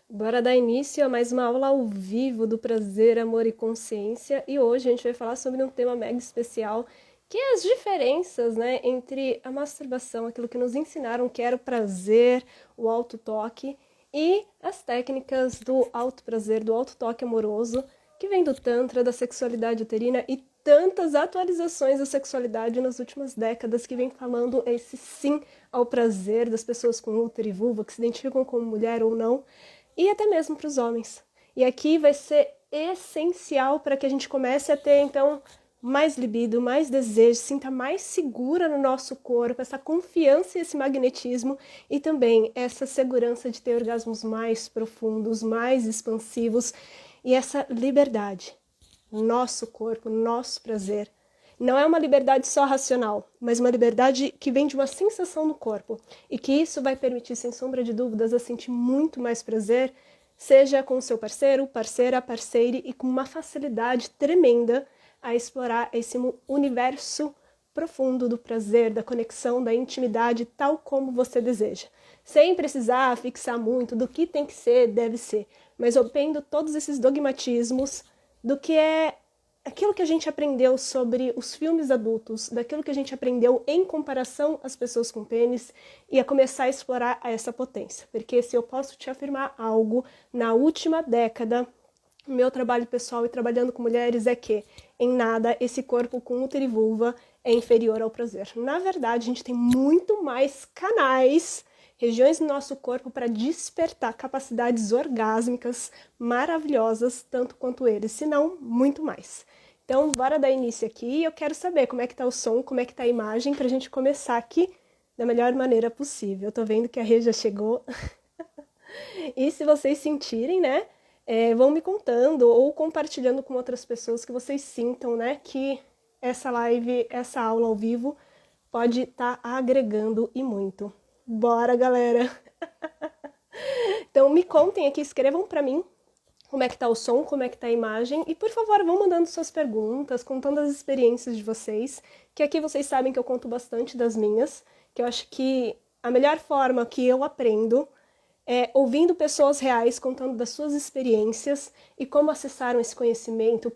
Bora dar início a mais uma aula ao vivo do prazer, amor e consciência. E hoje a gente vai falar sobre um tema mega especial, que é as diferenças, né, entre a masturbação, aquilo que nos ensinaram que era o prazer, o autotoque, e as técnicas do autoprazer, do autotoque amoroso, que vem do Tantra, da sexualidade uterina e tantas atualizações da sexualidade nas últimas décadas que vem falando esse sim ao prazer das pessoas com útero e vulva, que se identificam como mulher ou não, e até mesmo para os homens. E aqui vai ser essencial para que a gente comece a ter, então, mais libido, mais desejo, sinta mais segura no nosso corpo, essa confiança e esse magnetismo, e também essa segurança de ter orgasmos mais profundos, mais expansivos, e essa liberdade. Nosso corpo, nosso prazer. Não é uma liberdade só racional, mas uma liberdade que vem de uma sensação no corpo. E que isso vai permitir, sem sombra de dúvidas, a sentir muito mais prazer, seja com o seu parceiro, parceira, parceire, e com uma facilidade tremenda a explorar esse universo profundo do prazer, da conexão, da intimidade, tal como você deseja. Sem precisar fixar muito do que tem que ser, deve ser, mas rompendo todos esses dogmatismos do que é aquilo que a gente aprendeu sobre os filmes adultos, daquilo que a gente aprendeu em comparação às pessoas com pênis, e a começar a explorar essa potência. Porque se eu posso te afirmar algo, na última década, meu trabalho pessoal e trabalhando com mulheres é que, em nada, esse corpo com útero e vulva é inferior ao prazer. Na verdade, a gente tem muito mais canais, regiões do nosso corpo para despertar capacidades orgásmicas maravilhosas, tanto quanto eles, se não, muito mais. Então, bora dar início aqui. Eu quero saber como é que tá o som, como é que tá a imagem, pra gente começar aqui da melhor maneira possível. Eu tô vendo que a Rê já chegou. E se vocês sentirem, né, vão me contando ou compartilhando com outras pessoas que vocês sintam, né, que essa live, essa aula ao vivo pode estar agregando e muito. Bora, galera! Então me contem aqui, escrevam para mim como é que tá o som, como é que tá a imagem, e por favor, vão mandando suas perguntas, contando as experiências de vocês, que aqui vocês sabem que eu conto bastante das minhas, que eu acho que a melhor forma que eu aprendo é ouvindo pessoas reais contando das suas experiências e como acessaram esse conhecimento,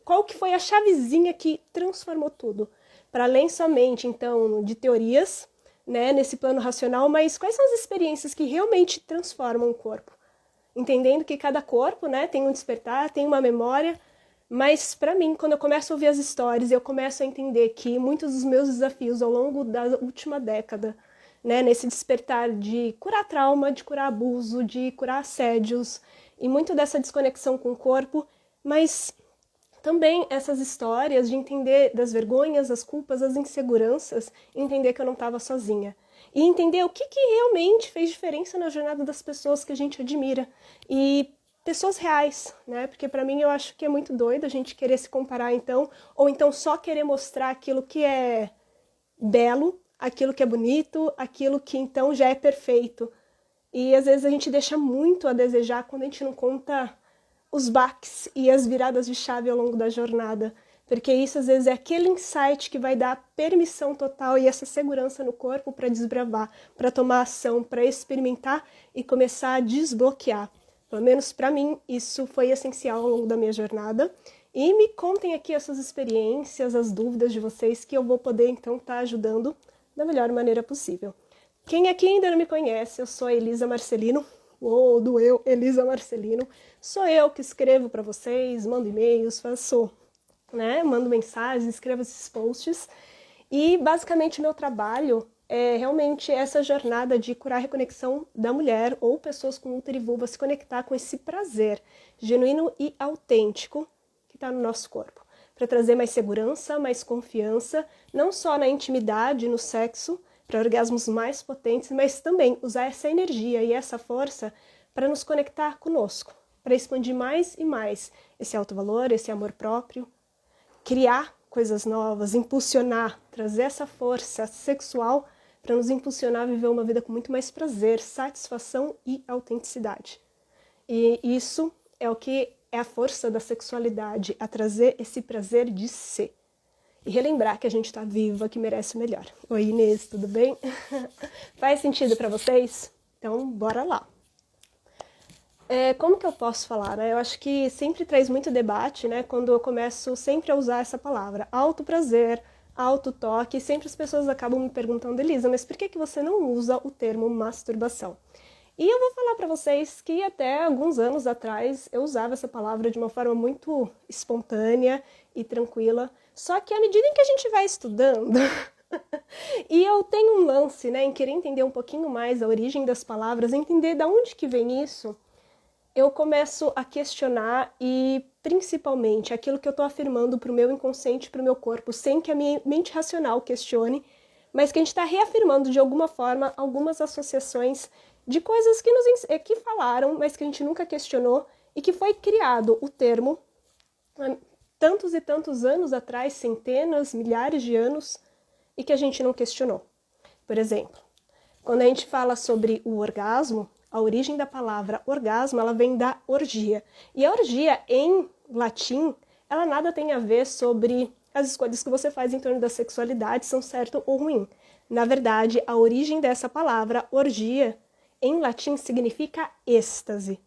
qual que foi a chavezinha que transformou tudo, para além somente, então, de teorias, né, nesse plano racional, mas quais são as experiências que realmente transformam o corpo? Entendendo que cada corpo, né, tem um despertar, tem uma memória, mas para mim, quando eu começo a ouvir as histórias, eu começo a entender que muitos dos meus desafios ao longo da última década, né, nesse despertar de curar trauma, de curar abuso, de curar assédios, e muito dessa desconexão com o corpo, mas também essas histórias de entender das vergonhas, das culpas, das inseguranças, entender que eu não estava sozinha. E entender o que realmente fez diferença na jornada das pessoas que a gente admira. E pessoas reais, né? Porque para mim eu acho que é muito doido a gente querer se comparar então, ou então só querer mostrar aquilo que é belo, aquilo que é bonito, aquilo que então já é perfeito. E às vezes a gente deixa muito a desejar quando a gente não conta os baques e as viradas de chave ao longo da jornada, porque isso às vezes é aquele insight que vai dar permissão total e essa segurança no corpo para desbravar, para tomar ação, para experimentar e começar a desbloquear. Pelo menos para mim, isso foi essencial ao longo da minha jornada. E me contem aqui essas experiências, as dúvidas de vocês, que eu vou poder então estar ajudando da melhor maneira possível. Quem aqui ainda não me conhece, eu sou a Elisa Marcelino, ou do eu, Elisa Marcelino. Sou eu que escrevo para vocês, mando e-mails, faço, né, mando mensagens, escrevo esses posts. E basicamente meu trabalho é realmente essa jornada de curar a reconexão da mulher ou pessoas com útero e vulva se conectar com esse prazer genuíno e autêntico que está no nosso corpo, para trazer mais segurança, mais confiança, não só na intimidade, no sexo, para orgasmos mais potentes, mas também usar essa energia e essa força para nos conectar conosco, para expandir mais e mais esse autovalor, esse amor próprio, criar coisas novas, impulsionar, trazer essa força sexual para nos impulsionar a viver uma vida com muito mais prazer, satisfação e autenticidade. E isso é o que é a força da sexualidade, a trazer esse prazer de ser. E relembrar que a gente está viva, que merece o melhor. Oi, Inês, tudo bem? Faz sentido para vocês? Então, bora lá. Como que eu posso falar, né? Eu acho que sempre traz muito debate, né? Quando eu começo sempre a usar essa palavra, autoprazer, autotoque, sempre as pessoas acabam me perguntando, Elisa, mas por que você não usa o termo masturbação? E eu vou falar para vocês que até alguns anos atrás eu usava essa palavra de uma forma muito espontânea e tranquila, só que à medida em que a gente vai estudando, e eu tenho um lance, né, em querer entender um pouquinho mais a origem das palavras, entender de onde que vem isso, eu começo a questionar e, principalmente, aquilo que eu estou afirmando para o meu inconsciente, para o meu corpo, sem que a minha mente racional questione, mas que a gente está reafirmando de alguma forma algumas associações de coisas que falaram, mas que a gente nunca questionou e que foi criado o termo tantos e tantos anos atrás, centenas, milhares de anos, e que a gente não questionou. Por exemplo, quando a gente fala sobre o orgasmo, a origem da palavra orgasmo, ela vem da orgia. E a orgia, em latim, ela nada tem a ver sobre as escolhas que você faz em torno da sexualidade, são certo ou ruim. Na verdade, a origem dessa palavra, orgia, em latim significa êxtase.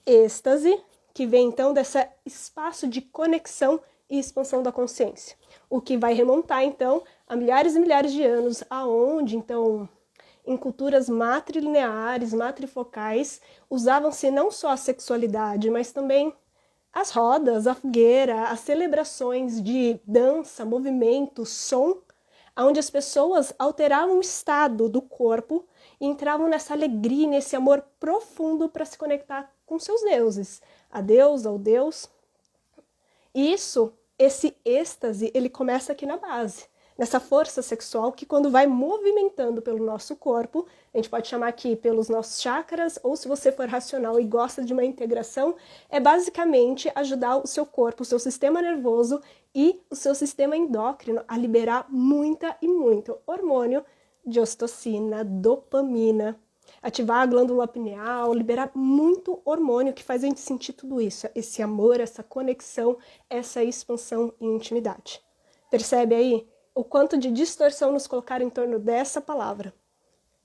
Êxtase, que vem então desse espaço de conexão e expansão da consciência. O que vai remontar então a milhares e milhares de anos, aonde então em culturas matrilineares, matrifocais, usavam-se não só a sexualidade, mas também as rodas, a fogueira, as celebrações de dança, movimento, som, onde as pessoas alteravam o estado do corpo e entravam nessa alegria, nesse amor profundo para se conectar com seus deuses, a deusa, o deus. E esse êxtase, ele começa aqui na base, nessa força sexual que quando vai movimentando pelo nosso corpo, a gente pode chamar aqui pelos nossos chakras, ou se você for racional e gosta de uma integração, é basicamente ajudar o seu corpo, o seu sistema nervoso e o seu sistema endócrino a liberar muita e muito hormônio de ocitocina, dopamina, ativar a glândula pineal, liberar muito hormônio que faz a gente sentir tudo isso, esse amor, essa conexão, essa expansão e intimidade. Percebe aí o quanto de distorção nos colocaram em torno dessa palavra?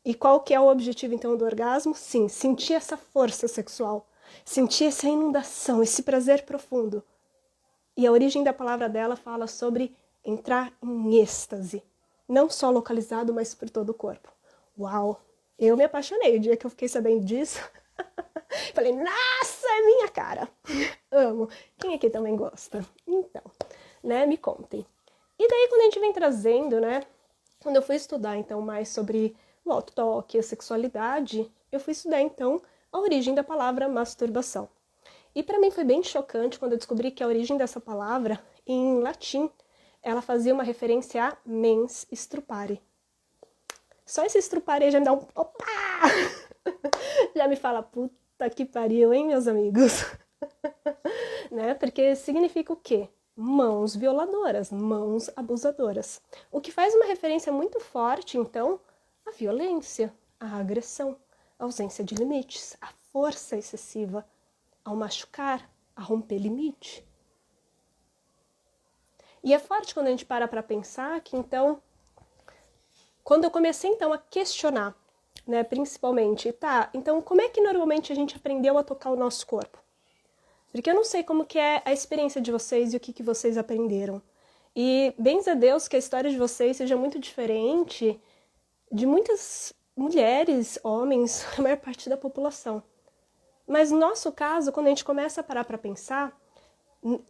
E qual que é o objetivo então do orgasmo? Sim, sentir essa força sexual, sentir essa inundação, esse prazer profundo. E a origem da palavra dela fala sobre entrar em êxtase, não só localizado, mas por todo o corpo. Uau! Eu me apaixonei o dia que eu fiquei sabendo disso. Falei, nossa, é minha cara. Amo. Quem aqui também gosta? Então, né, me contem. E daí quando a gente vem trazendo, né, quando eu fui estudar então mais sobre o autotoque, a sexualidade, eu fui estudar então a origem da palavra masturbação. E para mim foi bem chocante quando eu descobri que a origem dessa palavra, em latim, ela fazia uma referência a mens strupare. Só esse strupare aí já me dá um... Opa! Já me fala, puta que pariu, hein, meus amigos? Né? Porque significa o quê? Mãos violadoras, mãos abusadoras. O que faz uma referência muito forte, então, à violência, à agressão, à ausência de limites, à força excessiva, ao machucar, a romper limite. E é forte quando a gente para pensar que, então, quando eu comecei, então, a questionar, né, principalmente, tá, então como é que normalmente a gente aprendeu a tocar o nosso corpo? Porque eu não sei como que é a experiência de vocês e o que vocês aprenderam. E, bens a Deus, que a história de vocês seja muito diferente de muitas mulheres, homens, a maior parte da população. Mas no nosso caso, quando a gente começa a parar para pensar,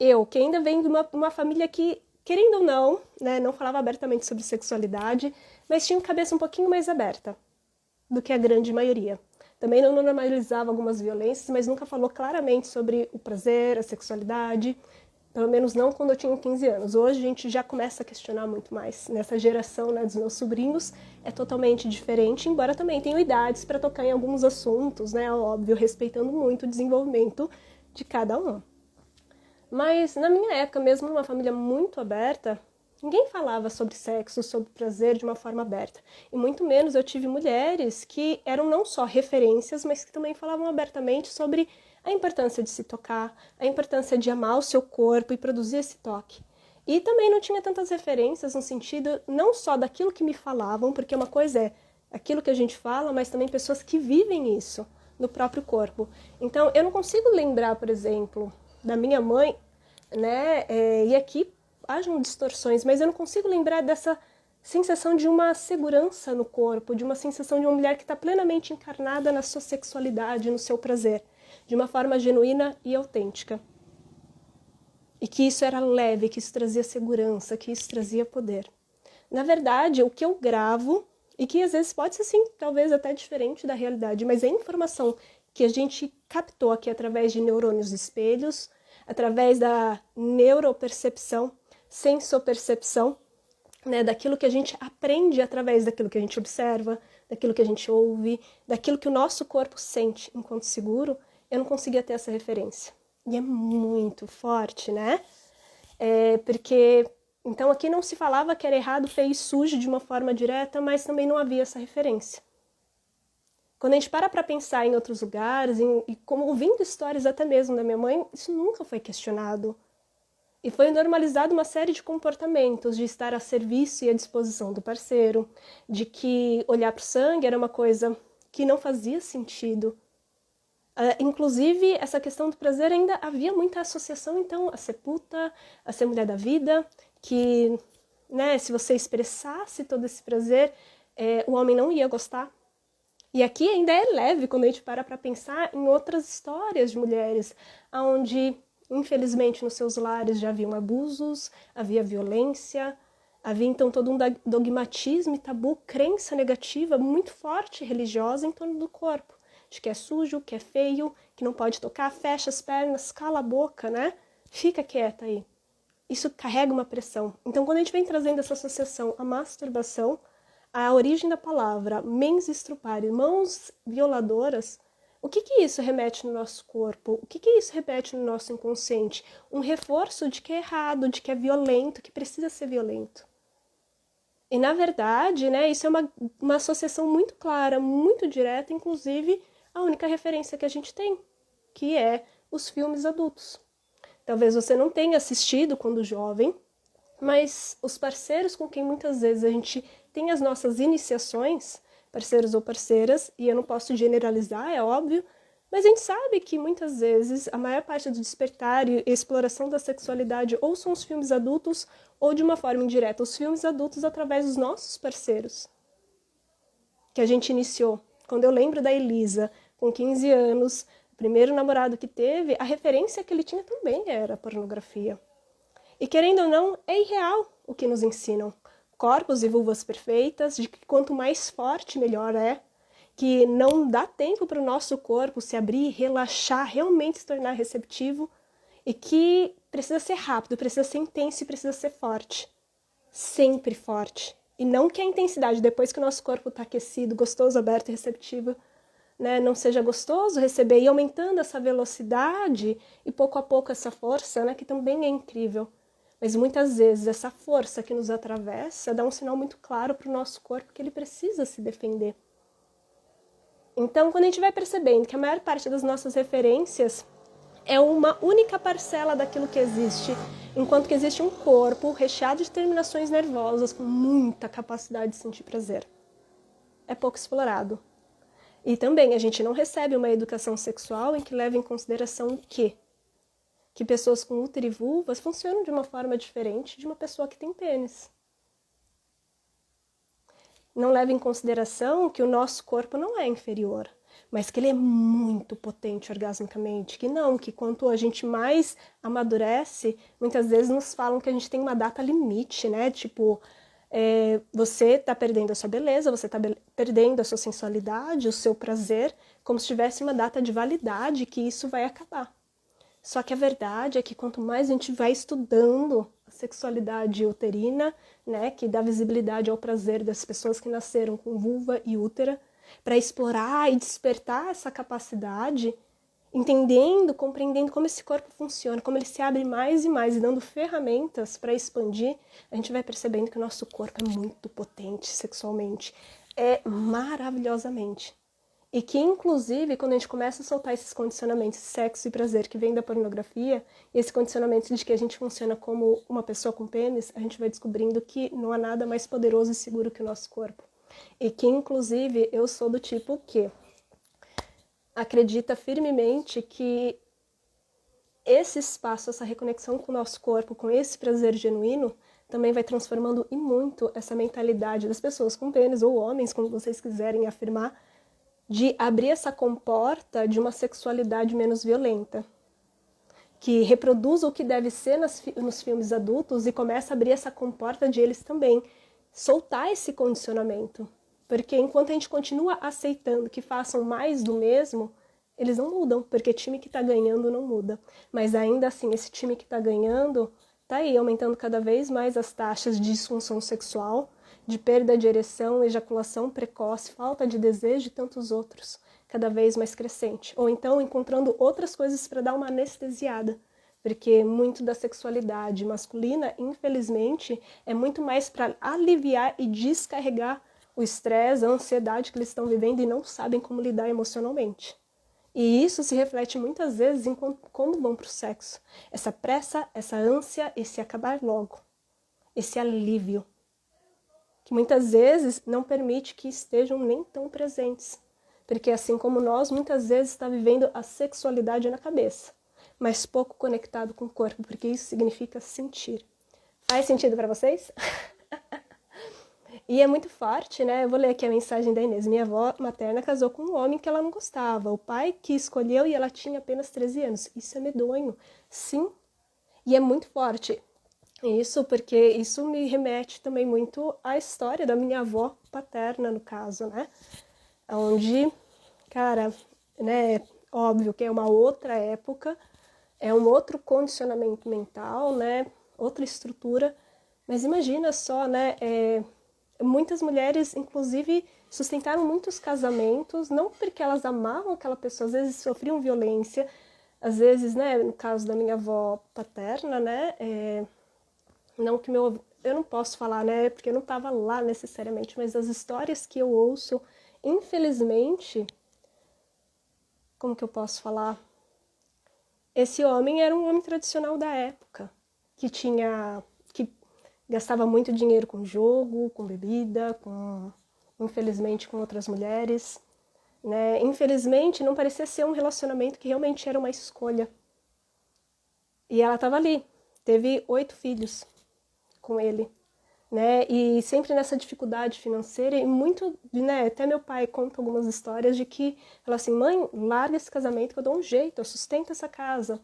eu, que ainda venho de uma família que, querendo ou não, né, não falava abertamente sobre sexualidade, mas tinha a cabeça um pouquinho mais aberta do que a grande maioria. Também não normalizava algumas violências, mas nunca falou claramente sobre o prazer, a sexualidade, pelo menos não quando eu tinha 15 anos. Hoje a gente já começa a questionar muito mais. Nessa geração, né, dos meus sobrinhos é totalmente diferente, embora também tenham idades para tocar em alguns assuntos, né, óbvio, respeitando muito o desenvolvimento de cada um. Mas na minha época, mesmo numa família muito aberta, ninguém falava sobre sexo, sobre prazer de uma forma aberta. E muito menos eu tive mulheres que eram não só referências, mas que também falavam abertamente sobre a importância de se tocar, a importância de amar o seu corpo e produzir esse toque. E também não tinha tantas referências no sentido não só daquilo que me falavam, porque uma coisa é aquilo que a gente fala, mas também pessoas que vivem isso no próprio corpo. Então, eu não consigo lembrar, por exemplo, da minha mãe, né? E aqui hajam distorções, mas eu não consigo lembrar dessa sensação de uma segurança no corpo, de uma sensação de uma mulher que está plenamente encarnada na sua sexualidade, no seu prazer, de uma forma genuína e autêntica. E que isso era leve, que isso trazia segurança, que isso trazia poder. Na verdade, o que eu gravo, e que às vezes pode ser sim, talvez até diferente da realidade, mas é informação que a gente captou aqui através de neurônios espelhos, através da neuropercepção, sensopercepção, né, daquilo que a gente aprende através daquilo que a gente observa, daquilo que a gente ouve, daquilo que o nosso corpo sente enquanto seguro, eu não conseguia ter essa referência. E é muito forte, né? Porque, então aqui não se falava que era errado, feio e sujo de uma forma direta, mas também não havia essa referência. Quando a gente para pensar em outros lugares, e como ouvindo histórias até mesmo da minha mãe, isso nunca foi questionado. E foi normalizado uma série de comportamentos, de estar a serviço e à disposição do parceiro, de que olhar para o sangue era uma coisa que não fazia sentido. Inclusive, essa questão do prazer ainda havia muita associação, então, a ser puta, a ser mulher da vida, que, né, se você expressasse todo esse prazer, o homem não ia gostar. E aqui ainda é leve quando a gente para pensar em outras histórias de mulheres, onde, infelizmente, nos seus lares já haviam abusos, havia violência, havia então todo um dogmatismo e tabu, crença negativa muito forte religiosa em torno do corpo, de que é sujo, que é feio, que não pode tocar, fecha as pernas, cala a boca, né? Fica quieta aí. Isso carrega uma pressão. Então, quando a gente vem trazendo essa associação à masturbação, a origem da palavra mens estrupare, mãos violadoras, o que isso remete no nosso corpo? O que isso remete no nosso inconsciente? Um reforço de que é errado, de que é violento, que precisa ser violento. E, na verdade, né, isso é uma associação muito clara, muito direta, inclusive a única referência que a gente tem, que é os filmes adultos. Talvez você não tenha assistido quando jovem, mas os parceiros com quem muitas vezes a gente tem as nossas iniciações, parceiros ou parceiras, e eu não posso generalizar, é óbvio, mas a gente sabe que muitas vezes a maior parte do despertar e exploração da sexualidade ou são os filmes adultos ou de uma forma indireta, os filmes adultos através dos nossos parceiros que a gente iniciou. Quando eu lembro da Elisa, com 15 anos, o primeiro namorado que teve, a referência que ele tinha também era a pornografia. E querendo ou não, é irreal o que nos ensinam. Corpos e vulvas perfeitas, de que quanto mais forte, melhor é. Que não dá tempo para o nosso corpo se abrir, relaxar, realmente se tornar receptivo. E que precisa ser rápido, precisa ser intenso e precisa ser forte. Sempre forte. E não que a intensidade, depois que o nosso corpo está aquecido, gostoso, aberto e receptivo, né, não seja gostoso receber, e aumentando essa velocidade e pouco a pouco essa força, né, que também é incrível. Mas muitas vezes essa força que nos atravessa dá um sinal muito claro para o nosso corpo que ele precisa se defender. Então, quando a gente vai percebendo que a maior parte das nossas referências é uma única parcela daquilo que existe, enquanto que existe um corpo recheado de terminações nervosas com muita capacidade de sentir prazer. É pouco explorado. E também a gente não recebe uma educação sexual em que leva em consideração o quê? Que pessoas com útero e vulvas funcionam de uma forma diferente de uma pessoa que tem pênis. Não leva em consideração que o nosso corpo não é inferior, mas que ele é muito potente orgasmicamente, que quanto a gente mais amadurece, muitas vezes nos falam que a gente tem uma data limite, né? Tipo, você está perdendo a sua beleza, você está perdendo a sua sensualidade, o seu prazer, como se tivesse uma data de validade que isso vai acabar. Só que a verdade é que quanto mais a gente vai estudando a sexualidade uterina, né, que dá visibilidade ao prazer das pessoas que nasceram com vulva e útera, para explorar e despertar essa capacidade, entendendo, compreendendo como esse corpo funciona, como ele se abre mais e mais e dando ferramentas para expandir, a gente vai percebendo que o nosso corpo é muito potente sexualmente, é maravilhosamente. E que, inclusive, quando a gente começa a soltar esses condicionamentos de sexo e prazer que vem da pornografia, e esse condicionamento de que a gente funciona como uma pessoa com pênis, a gente vai descobrindo que não há nada mais poderoso e seguro que o nosso corpo. E que, inclusive, eu sou do tipo que acredita firmemente que esse espaço, essa reconexão com o nosso corpo, com esse prazer genuíno, também vai transformando e muito essa mentalidade das pessoas com pênis ou homens, como vocês quiserem afirmar, de abrir essa comporta de uma sexualidade menos violenta, que reproduz o que deve ser nos filmes adultos e começa a abrir essa comporta de eles também soltar esse condicionamento. Porque enquanto a gente continua aceitando que façam mais do mesmo, eles não mudam, porque time que está ganhando não muda. Mas ainda assim, esse time que está ganhando está aí aumentando cada vez mais as taxas de disfunção sexual, de perda de ereção, ejaculação precoce, falta de desejo e tantos outros, cada vez mais crescente. Ou então encontrando outras coisas para dar uma anestesiada, porque muito da sexualidade masculina, infelizmente, é muito mais para aliviar e descarregar o estresse, a ansiedade que eles estão vivendo e não sabem como lidar emocionalmente. E isso se reflete muitas vezes em como vão para o sexo. Essa pressa, essa ânsia, esse acabar logo, esse alívio, que muitas vezes não permite que estejam nem tão presentes. Porque assim como nós, muitas vezes está vivendo a sexualidade na cabeça, mas pouco conectado com o corpo, porque isso significa sentir. Faz sentido para vocês? E é muito forte, né? Eu vou ler aqui a mensagem da Inês. Minha avó materna casou com um homem que ela não gostava. O pai que escolheu e ela tinha apenas 13 anos. Isso é medonho. Sim. E é muito forte. Isso porque isso me remete também muito à história da minha avó paterna, no caso, né? Onde, cara, né? Óbvio que é uma outra época, é um outro condicionamento mental, né? Outra estrutura. Mas imagina só, né? Muitas mulheres, inclusive, sustentaram muitos casamentos, não porque elas amavam aquela pessoa, às vezes sofriam violência, às vezes, né, no caso da minha avó paterna, né, não que eu não posso falar, né, porque eu não estava lá necessariamente, mas as histórias que eu ouço, infelizmente, como que eu posso falar? Esse homem era um homem tradicional da época, que gastava muito dinheiro com jogo, com bebida, infelizmente com outras mulheres, né? Infelizmente não parecia ser um relacionamento que realmente era uma escolha. E ela estava ali, teve 8 filhos com ele, né? E sempre nessa dificuldade financeira e muito, né? Até meu pai conta algumas histórias de que ela assim, mãe, larga esse casamento que eu dou um jeito, eu sustento essa casa.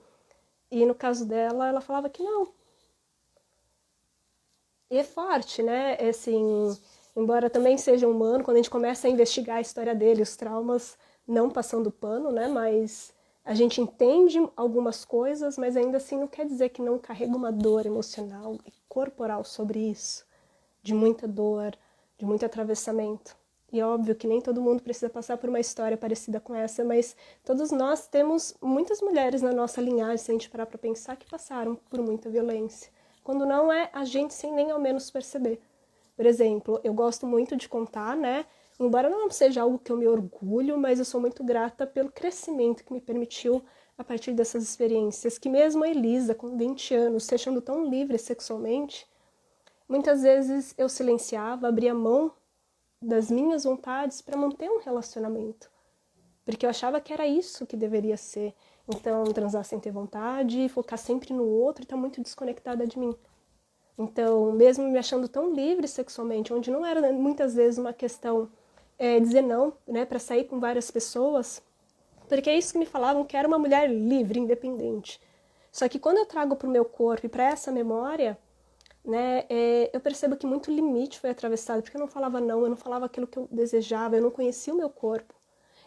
E no caso dela, ela falava que não. E é forte, né? Assim, embora também seja humano, quando a gente começa a investigar a história dele, os traumas, não passando pano, né? Mas a gente entende algumas coisas, mas ainda assim não quer dizer que não carrega uma dor emocional e corporal sobre isso. De muita dor, de muito atravessamento. E é óbvio que nem todo mundo precisa passar por uma história parecida com essa, mas todos nós temos muitas mulheres na nossa linhagem, se a gente parar para pensar, que passaram por muita violência. Quando não é a gente sem nem ao menos perceber. Por exemplo, eu gosto muito de contar, né? Embora não seja algo que eu me orgulho, mas eu sou muito grata pelo crescimento que me permitiu a partir dessas experiências, que mesmo a Elisa, com 20 anos, se achando tão livre sexualmente, muitas vezes eu silenciava, abria mão das minhas vontades para manter um relacionamento. Porque eu achava que era isso que deveria ser. Então, transar sem ter vontade, focar sempre no outro e estar muito desconectada de mim. Então, mesmo me achando tão livre sexualmente, onde não era muitas vezes uma questão dizer não, né, para sair com várias pessoas, porque é isso que me falavam, que era uma mulher livre, independente. Só que quando eu trago para o meu corpo e para essa memória, né, eu percebo que muito limite foi atravessado, porque eu não falava não, eu não falava aquilo que eu desejava, eu não conhecia o meu corpo.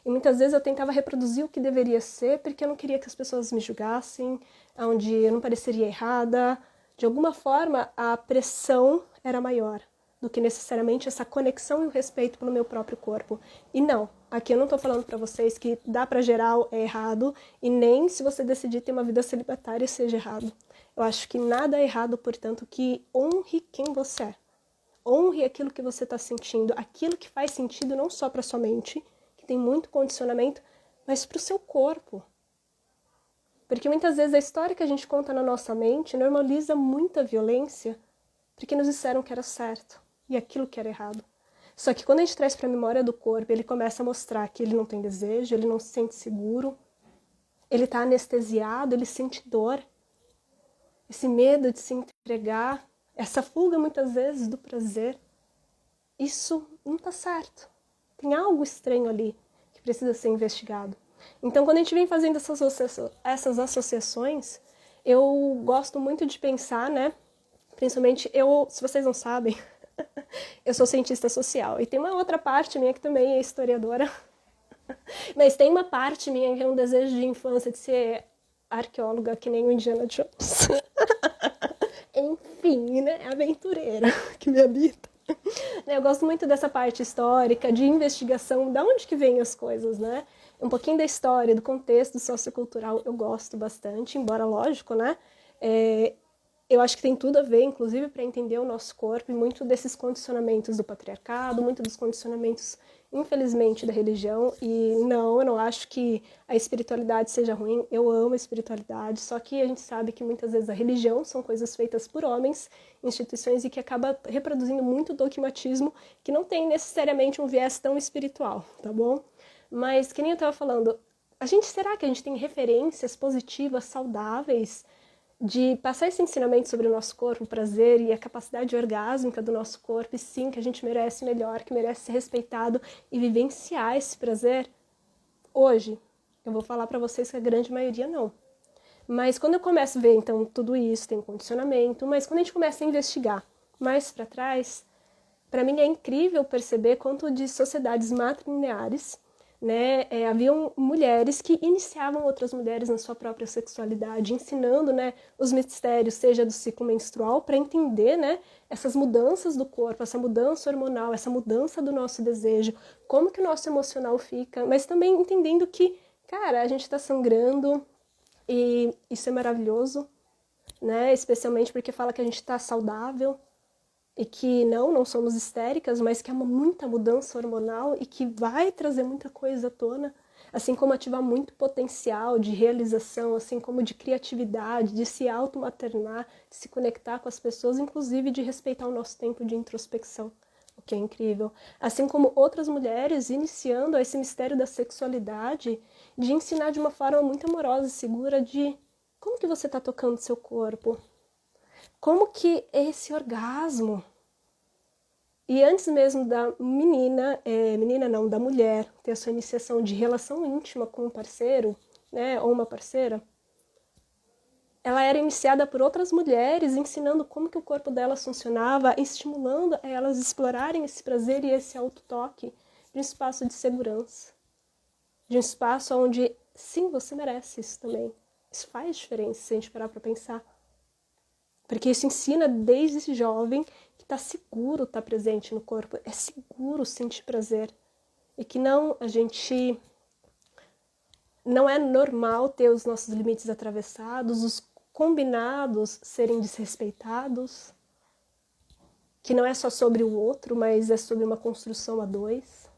E muitas vezes eu tentava reproduzir o que deveria ser, porque eu não queria que as pessoas me julgassem, onde eu não pareceria errada. De alguma forma, a pressão era maior do que necessariamente essa conexão e o respeito pelo meu próprio corpo. E não, aqui eu não estou falando para vocês que dar para geral é errado, e nem se você decidir ter uma vida celibatária seja errado. Eu acho que nada é errado, portanto, que honre quem você é. Honre aquilo que você está sentindo, aquilo que faz sentido não só para sua mente, que tem muito condicionamento, mas para o seu corpo. Porque muitas vezes a história que a gente conta na nossa mente normaliza muita violência, porque nos disseram que era certo e aquilo que era errado. Só que quando a gente traz para a memória do corpo, ele começa a mostrar que ele não tem desejo, ele não se sente seguro, ele está anestesiado, ele sente dor, esse medo de se entregar, essa fuga muitas vezes do prazer. Isso não está certo. Tem algo estranho ali que precisa ser investigado. Então, quando a gente vem fazendo essas associações, eu gosto muito de pensar, né? Principalmente, se vocês não sabem, eu sou cientista social. E tem uma outra parte minha que também é historiadora. Mas tem uma parte minha que é um desejo de infância de ser arqueóloga, que nem o Indiana Jones. Enfim, né? Aventureira que me habita. Eu gosto muito dessa parte histórica, de investigação, de onde que vêm as coisas, né? Um pouquinho da história, do contexto sociocultural, eu gosto bastante, embora, lógico, né? Eu acho que tem tudo a ver, inclusive, para entender o nosso corpo e muito desses condicionamentos do patriarcado, muito dos condicionamentos, infelizmente, da religião. E não, eu não acho que a espiritualidade seja ruim, eu amo a espiritualidade, só que a gente sabe que muitas vezes a religião são coisas feitas por homens, instituições, e que acaba reproduzindo muito dogmatismo que não tem necessariamente um viés tão espiritual, tá bom? Mas, que nem eu estava falando, será que a gente tem referências positivas, saudáveis, de passar esse ensinamento sobre o nosso corpo, o prazer e a capacidade orgásmica do nosso corpo, e sim, que a gente merece melhor, que merece ser respeitado e vivenciar esse prazer? Hoje, eu vou falar para vocês que a grande maioria não. Mas quando eu começo a ver, então, tudo isso tem um condicionamento, mas quando a gente começa a investigar mais para trás, para mim é incrível perceber quanto de sociedades matrilineares, né, haviam mulheres que iniciavam outras mulheres na sua própria sexualidade, ensinando, né, os mistérios, seja do ciclo menstrual, para entender, né, essas mudanças do corpo, essa mudança hormonal, essa mudança do nosso desejo, como que o nosso emocional fica, mas também entendendo que, cara, a gente está sangrando e isso é maravilhoso, né, especialmente porque fala que a gente está saudável, e que não somos histéricas, mas que há muita mudança hormonal e que vai trazer muita coisa à tona, assim como ativar muito potencial de realização, assim como de criatividade, de se automaternar, de se conectar com as pessoas, inclusive de respeitar o nosso tempo de introspecção, o que é incrível. Assim como outras mulheres iniciando esse mistério da sexualidade, de ensinar de uma forma muito amorosa e segura de como que você está tocando seu corpo, como que é esse orgasmo? E antes mesmo da da mulher ter a sua iniciação de relação íntima com um parceiro, né, ou uma parceira, ela era iniciada por outras mulheres, ensinando como que o corpo delas funcionava, estimulando a elas explorarem esse prazer e esse autotoque de um espaço de segurança, de um espaço onde, sim, você merece isso também. Isso faz diferença se a gente parar para pensar. Porque isso ensina desde esse jovem que está seguro estar presente no corpo, é seguro sentir prazer. E que não é normal ter os nossos limites atravessados, os combinados serem desrespeitados, que não é só sobre o outro, mas é sobre uma construção a dois,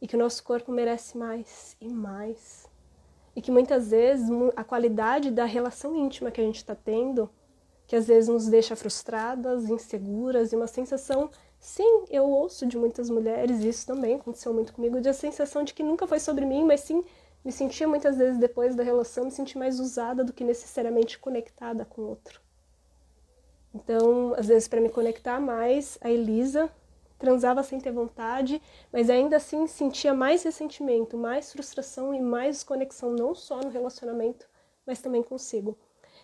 e que o nosso corpo merece mais e mais. E que muitas vezes a qualidade da relação íntima que a gente está tendo, que às vezes nos deixa frustradas, inseguras, e uma sensação, sim, eu ouço de muitas mulheres, e isso também aconteceu muito comigo, de a sensação de que nunca foi sobre mim, mas sim, me sentia muitas vezes depois da relação, me sentia mais usada do que necessariamente conectada com o outro. Então, às vezes, para me conectar mais, a Elisa transava sem ter vontade, mas ainda assim sentia mais ressentimento, mais frustração e mais desconexão, não só no relacionamento, mas também consigo.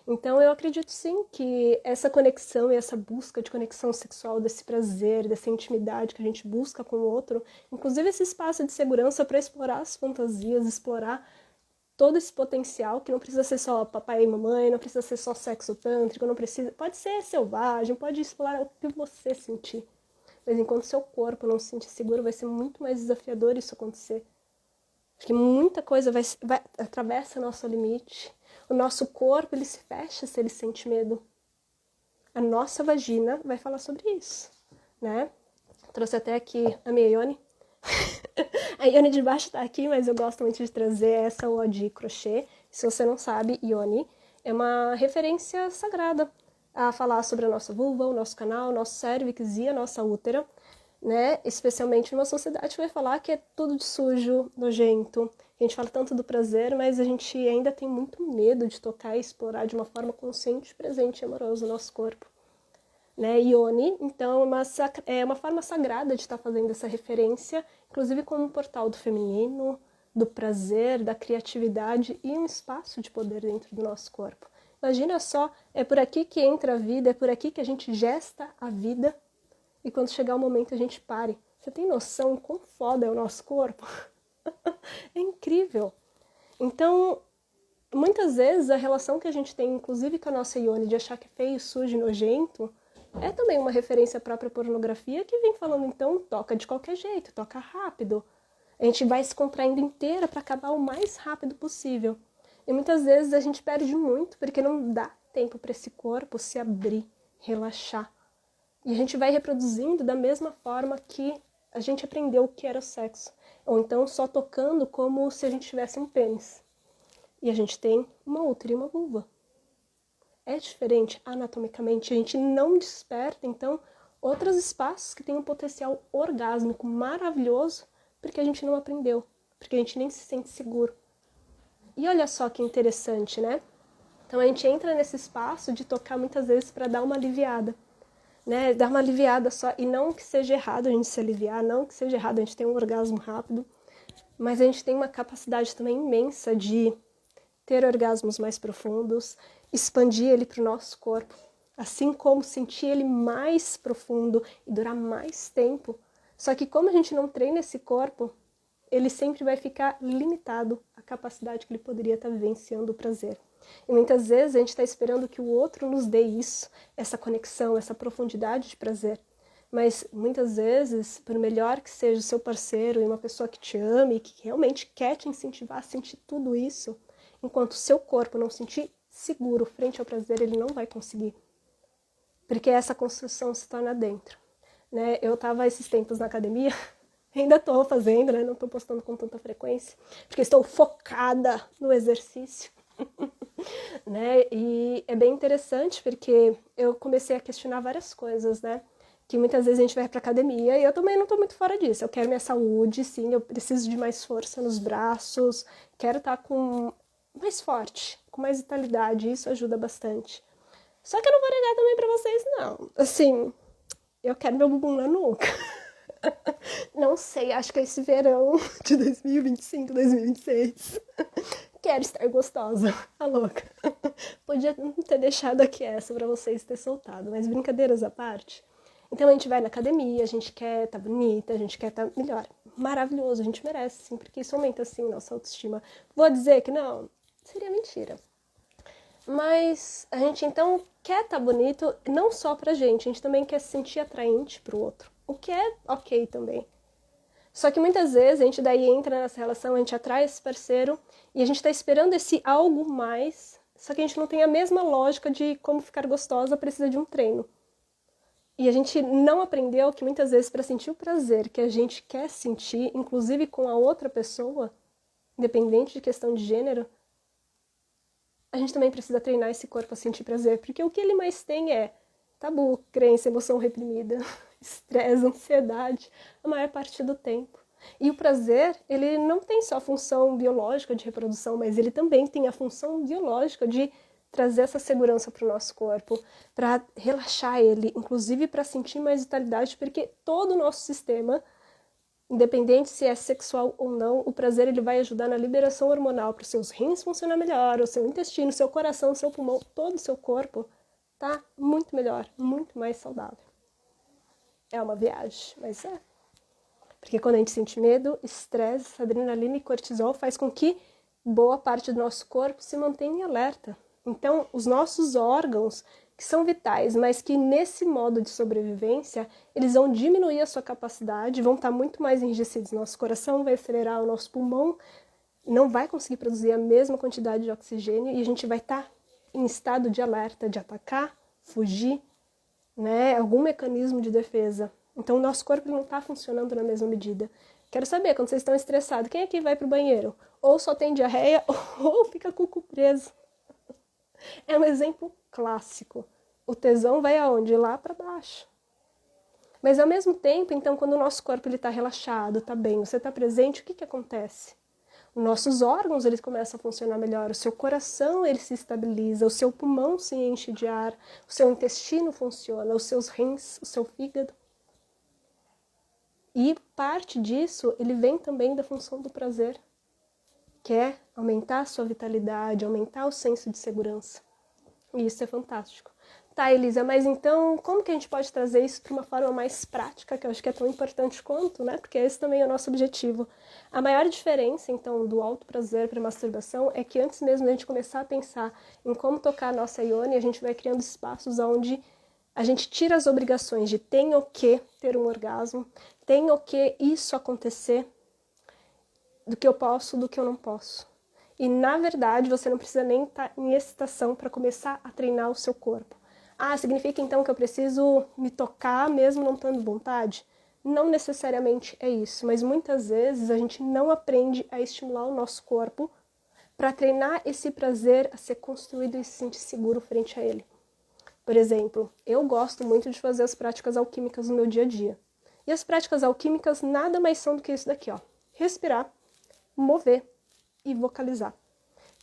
Então eu acredito sim que essa conexão e essa busca de conexão sexual, desse prazer, dessa intimidade que a gente busca com o outro, inclusive esse espaço de segurança para explorar as fantasias, explorar todo esse potencial, que não precisa ser só papai e mamãe, não precisa ser só sexo tântrico, não precisa, pode ser selvagem, pode explorar o que você sentir. Mas enquanto seu corpo não se sentir seguro, vai ser muito mais desafiador isso acontecer. Porque muita coisa vai atravessa nosso limite. O nosso corpo, ele se fecha se ele sente medo. A nossa vagina vai falar sobre isso, né? Trouxe até aqui a minha Ione. A Ione de baixo tá aqui, mas eu gosto muito de trazer essa O de crochê. Se você não sabe, Ione é uma referência sagrada a falar sobre a nossa vulva, o nosso canal, o nosso cérvix e a nossa útera. né? Especialmente numa sociedade que vai falar que é tudo de sujo, nojento. A gente fala tanto do prazer, mas a gente ainda tem muito medo de tocar e explorar de uma forma consciente, presente e amorosa o nosso corpo. Né? Yoni, então, é uma forma sagrada de estar fazendo essa referência, inclusive como um portal do feminino, do prazer, da criatividade e um espaço de poder dentro do nosso corpo. Imagina só, é por aqui que entra a vida, é por aqui que a gente gesta a vida, e quando chegar o momento a gente pare. Você tem noção quão foda é o nosso corpo? É incrível. Então, muitas vezes a relação que a gente tem, inclusive com a nossa Yoni, de achar que é feio, sujo e nojento, é também uma referência à própria pornografia que vem falando, então, toca de qualquer jeito, toca rápido. A gente vai se contraindo inteira para acabar o mais rápido possível. E muitas vezes a gente perde muito porque não dá tempo para esse corpo se abrir, relaxar. E a gente vai reproduzindo da mesma forma que a gente aprendeu o que era o sexo. Ou então só tocando como se a gente tivesse um pênis. E a gente tem uma útero e uma vulva. É diferente anatomicamente, a gente não desperta, então, outros espaços que têm um potencial orgásmico maravilhoso, porque a gente não aprendeu, porque a gente nem se sente seguro. E olha só que interessante, né? Então a gente entra nesse espaço de tocar muitas vezes para dar uma aliviada, né? Dar uma aliviada só, e não que seja errado a gente se aliviar, não que seja errado a gente ter um orgasmo rápido, mas a gente tem uma capacidade também imensa de ter orgasmos mais profundos, expandir ele para o nosso corpo, assim como sentir ele mais profundo e durar mais tempo. Só que como a gente não treina esse corpo, ele sempre vai ficar limitado à capacidade que ele poderia estar vivenciando o prazer. E muitas vezes a gente está esperando que o outro nos dê isso, essa conexão, essa profundidade de prazer. Mas muitas vezes, por melhor que seja o seu parceiro e uma pessoa que te ame, que realmente quer te incentivar a sentir tudo isso, enquanto o seu corpo não sentir seguro frente ao prazer, ele não vai conseguir. Porque essa construção se torna dentro. Né? Eu estava esses tempos na academia, ainda estou fazendo, né? Não estou postando com tanta frequência, porque estou focada no exercício. Né? E é bem interessante porque eu comecei a questionar várias coisas, né? Que muitas vezes a gente vai para academia e eu também não estou muito fora disso. Eu quero minha saúde, sim, eu preciso de mais força nos braços, quero estar com mais forte, com mais vitalidade, isso ajuda bastante. Só que eu não vou negar também pra vocês, não. Assim, eu quero meu bumbum na nuca. Não sei, acho que é esse verão de 2025, 2026. Quero estar gostosa, a louca. Podia não ter deixado aqui essa pra vocês ter soltado, mas brincadeiras à parte. Então a gente vai na academia, a gente quer estar bonita, a gente quer estar melhor. Maravilhoso, a gente merece, sim, porque isso aumenta, assim, nossa autoestima. Vou dizer que não, seria mentira. Mas a gente, então, quer estar bonito não só pra gente, a gente também quer se sentir atraente pro outro. O que é ok também. Só que muitas vezes a gente daí entra nessa relação, a gente atrai esse parceiro e a gente tá esperando esse algo mais, só que a gente não tem a mesma lógica de como ficar gostosa precisa de um treino. E a gente não aprendeu que muitas vezes para sentir o prazer que a gente quer sentir, inclusive com a outra pessoa, independente de questão de gênero, a gente também precisa treinar esse corpo a sentir prazer, porque o que ele mais tem é tabu, crença, emoção reprimida, estresse, ansiedade, a maior parte do tempo. E o prazer, ele não tem só a função biológica de reprodução, mas ele também tem a função biológica de trazer essa segurança para o nosso corpo, para relaxar ele, inclusive para sentir mais vitalidade, porque todo o nosso sistema, independente se é sexual ou não, o prazer ele vai ajudar na liberação hormonal para os seus rins funcionar melhor, o seu intestino, o seu coração, o seu pulmão, todo o seu corpo tá muito melhor, muito mais saudável. É uma viagem, mas é. Porque quando a gente sente medo, estresse, adrenalina e cortisol faz com que boa parte do nosso corpo se mantenha em alerta. Então, os nossos órgãos, que são vitais, mas que nesse modo de sobrevivência, eles vão diminuir a sua capacidade, vão estar muito mais enrijecidos. Nosso coração vai acelerar, o nosso pulmão não vai conseguir produzir a mesma quantidade de oxigênio e a gente vai estar em estado de alerta, de atacar, fugir, né? Algum mecanismo de defesa. Então, o nosso corpo não está funcionando na mesma medida. Quero saber, quando vocês estão estressados, quem aqui vai pro banheiro? Ou só tem diarreia, ou fica com o cu preso. É um exemplo clássico. O tesão vai aonde? Lá para baixo. Mas ao mesmo tempo, então, quando o nosso corpo está relaxado, está bem, você está presente, o que acontece? Os nossos órgãos eles começam a funcionar melhor, o seu coração ele se estabiliza, o seu pulmão se enche de ar, o seu intestino funciona, os seus rins, o seu fígado. E parte disso ele vem também da função do prazer, que é aumentar a sua vitalidade, aumentar o senso de segurança. E isso é fantástico. Tá, Elisa, mas então como que a gente pode trazer isso para uma forma mais prática, que eu acho que é tão importante quanto, né? Porque esse também é o nosso objetivo. A maior diferença, então, do alto prazer para a masturbação é que antes mesmo da gente começar a pensar em como tocar a nossa ione, a gente vai criando espaços onde a gente tira as obrigações de tenho que ter um orgasmo, tenho que isso acontecer, do que eu posso, do que eu não posso. E, na verdade, você não precisa nem estar em excitação para começar a treinar o seu corpo. Ah, significa então que eu preciso me tocar mesmo não tendo vontade? Não necessariamente é isso, mas muitas vezes a gente não aprende a estimular o nosso corpo para treinar esse prazer a ser construído e se sentir seguro frente a ele. Por exemplo, eu gosto muito de fazer as práticas alquímicas no meu dia a dia. E as práticas alquímicas nada mais são do que isso daqui, ó. Respirar, mover e vocalizar.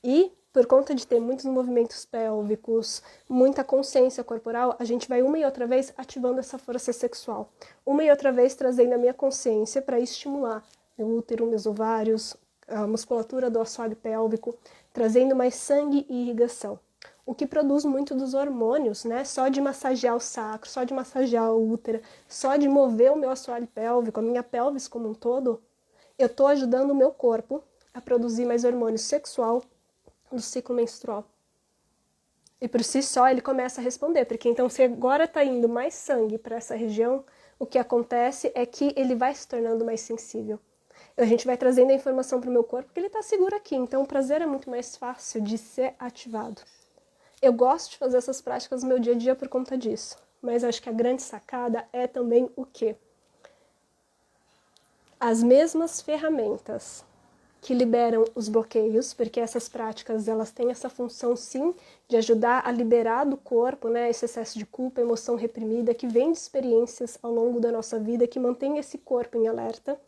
E, por conta de ter muitos movimentos pélvicos, muita consciência corporal, a gente vai uma e outra vez ativando essa força sexual. Uma e outra vez trazendo a minha consciência para estimular meu útero, meus ovários, a musculatura do assoalho pélvico, trazendo mais sangue e irrigação. O que produz muito dos hormônios, né? Só de massagear o sacro, só de massagear o útero, só de mover o meu assoalho pélvico, a minha pelvis como um todo, eu estou ajudando o meu corpo a produzir mais hormônio sexual do ciclo menstrual. E por si só ele começa a responder, porque então se agora está indo mais sangue para essa região, o que acontece é que ele vai se tornando mais sensível. A gente vai trazendo a informação para o meu corpo que ele está seguro aqui, então o prazer é muito mais fácil de ser ativado. Eu gosto de fazer essas práticas no meu dia a dia por conta disso, mas acho que a grande sacada é também o quê? As mesmas ferramentas que liberam os bloqueios, porque essas práticas elas têm essa função sim de ajudar a liberar do corpo, né, esse excesso de culpa, emoção reprimida que vem de experiências ao longo da nossa vida que mantém esse corpo em alerta.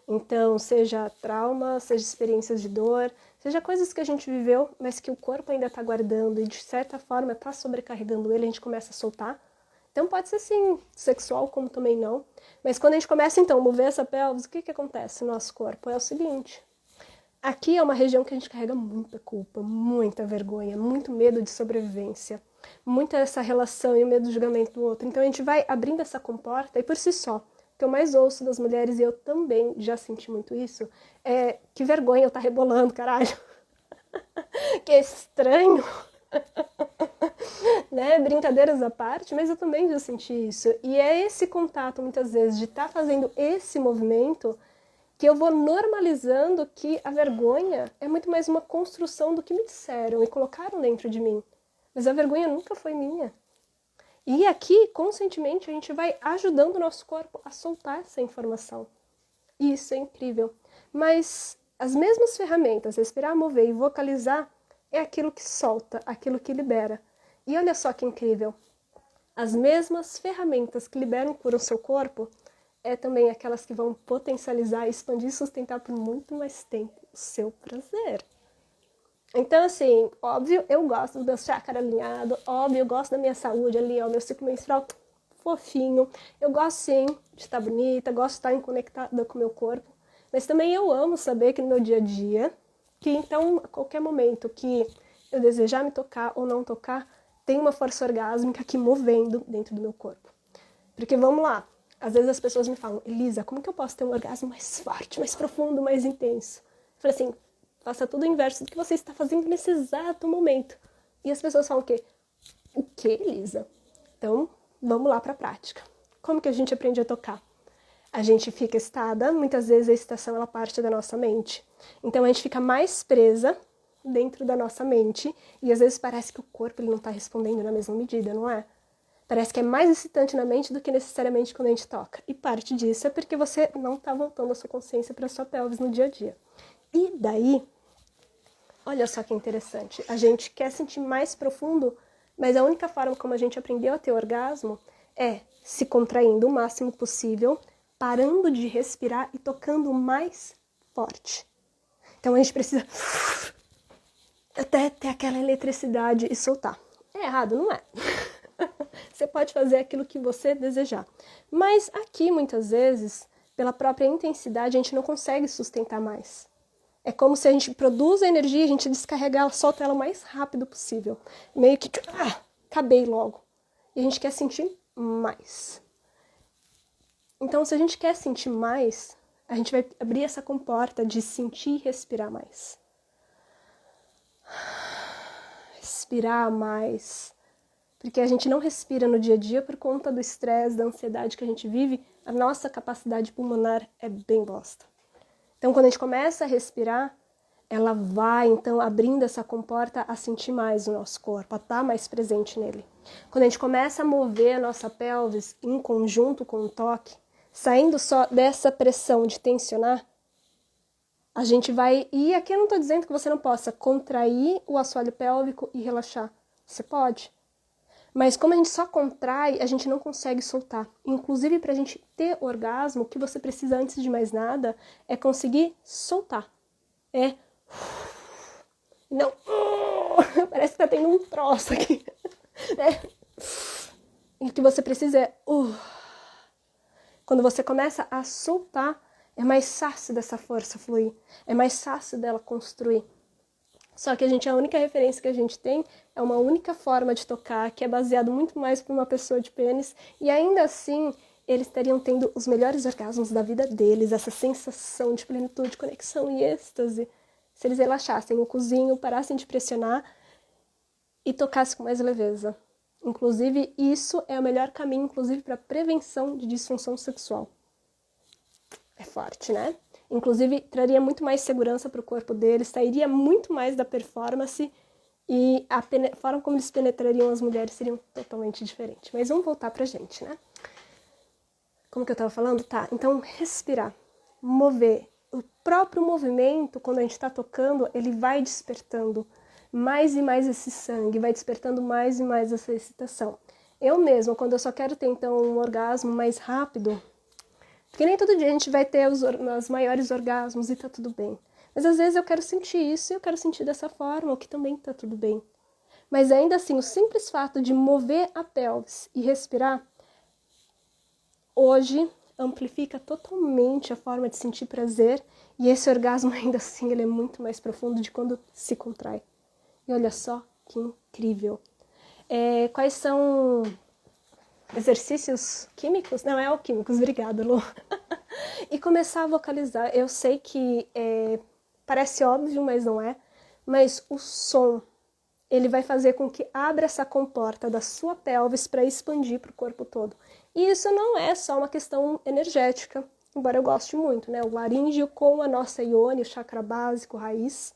Então, seja trauma, seja experiências de dor, seja coisas que a gente viveu, mas que o corpo ainda está guardando e de certa forma está sobrecarregando ele, a gente começa a soltar. Então pode ser sim sexual, como também não. Mas quando a gente começa então a mover essa pelvis, o que acontece no nosso corpo? É o seguinte, aqui é uma região que a gente carrega muita culpa, muita vergonha, muito medo de sobrevivência, muita essa relação e o medo do julgamento do outro. Então a gente vai abrindo essa comporta e por si só, o que eu mais ouço das mulheres, e eu também já senti muito isso, é que vergonha eu tá rebolando, caralho. Que estranho. Né? Brincadeiras à parte, mas eu também já senti isso. E é esse contato, muitas vezes, de estar fazendo esse movimento que eu vou normalizando que a vergonha é muito mais uma construção do que me disseram e colocaram dentro de mim. Mas a vergonha nunca foi minha. E aqui, conscientemente, a gente vai ajudando o nosso corpo a soltar essa informação. E isso é incrível. Mas as mesmas ferramentas, respirar, mover e vocalizar, é aquilo que solta, aquilo que libera. E olha só que incrível, as mesmas ferramentas que liberam e curam o seu corpo é também aquelas que vão potencializar, expandir e sustentar por muito mais tempo o seu prazer. Então, assim, óbvio, eu gosto do meu chakra alinhado, óbvio, eu gosto da minha saúde ali, ó, meu ciclo menstrual fofinho, eu gosto sim de estar bonita, gosto de estar conectada com o meu corpo, mas também eu amo saber que no meu dia a dia, que então, a qualquer momento que eu desejar me tocar ou não tocar, tem uma força orgásmica aqui movendo dentro do meu corpo. Porque vamos lá, às vezes as pessoas me falam, Elisa, como que eu posso ter um orgasmo mais forte, mais profundo, mais intenso? Eu falei assim, faça tudo o inverso do que você está fazendo nesse exato momento. E as pessoas falam o quê? O quê, Elisa? Então, vamos lá para a prática. Como que a gente aprende a tocar? A gente fica excitada, muitas vezes a excitação ela parte da nossa mente. Então a gente fica mais presa dentro da nossa mente e às vezes parece que o corpo ele não está respondendo na mesma medida, não é? Parece que é mais excitante na mente do que necessariamente quando a gente toca. E parte disso é porque você não está voltando a sua consciência para a sua pelvis no dia a dia. E daí, olha só que interessante, a gente quer sentir mais profundo, mas a única forma como a gente aprendeu a ter orgasmo é se contraindo o máximo possível, parando de respirar e tocando mais forte. Então a gente precisa até ter aquela eletricidade e soltar. É errado? Não é. Você pode fazer aquilo que você desejar. Mas aqui, muitas vezes, pela própria intensidade, a gente não consegue sustentar mais. É como se a gente produz a energia, a gente descarrega ela, solta ela o mais rápido possível. Meio que, acabei logo. E a gente quer sentir mais. Então, se a gente quer sentir mais, a gente vai abrir essa comporta de sentir e respirar mais. Respirar mais. Porque a gente não respira no dia a dia por conta do estresse, da ansiedade que a gente vive, a nossa capacidade pulmonar é bem bosta. Então, quando a gente começa a respirar, ela vai, então, abrindo essa comporta a sentir mais o nosso corpo, a estar mais presente nele. Quando a gente começa a mover a nossa pelvis em conjunto com o toque, saindo só dessa pressão de tensionar, a gente vai... E aqui eu não estou dizendo que você não possa contrair o assoalho pélvico e relaxar. Você pode. Mas como a gente só contrai, a gente não consegue soltar. Inclusive, para a gente ter orgasmo, o que você precisa, antes de mais nada, é conseguir soltar. É... Não... Parece que tá tendo um troço aqui. E o que você precisa é... Quando você começa a soltar, é mais fácil dessa força fluir. É mais fácil dela construir. Só que a única referência que a gente tem é uma única forma de tocar, que é baseado muito mais para uma pessoa de pênis, e ainda assim eles estariam tendo os melhores orgasmos da vida deles, essa sensação de plenitude, conexão e êxtase, se eles relaxassem o cozinho, parassem de pressionar e tocassem com mais leveza. Inclusive, isso é o melhor caminho, inclusive, para prevenção de disfunção sexual. É forte, né? Inclusive, traria muito mais segurança para o corpo deles, sairia muito mais da performance e a forma como eles penetrariam as mulheres seria totalmente diferente. Mas vamos voltar pra gente, né? Como que eu tava falando? Tá, então respirar, mover. O próprio movimento, quando a gente tá tocando, ele vai despertando mais e mais esse sangue, vai despertando mais e mais essa excitação. Eu mesma, quando eu só quero ter, então, um orgasmo mais rápido... Porque nem todo dia a gente vai ter os maiores orgasmos e tá tudo bem. Mas às vezes eu quero sentir isso e eu quero sentir dessa forma, o que também tá tudo bem. Mas ainda assim, o simples fato de mover a pelvis e respirar, hoje amplifica totalmente a forma de sentir prazer, e esse orgasmo ainda assim ele é muito mais profundo de quando se contrai. E olha só que incrível. Quais são... exercícios químicos? Não, é alquímicos, obrigada, Lu. E começar a vocalizar. Eu sei que parece óbvio, mas não é. Mas o som, ele vai fazer com que abra essa comporta da sua pelvis para expandir para o corpo todo. E isso não é só uma questão energética, embora eu goste muito, né? O laríngeo com a nossa ione, o chakra básico, raiz,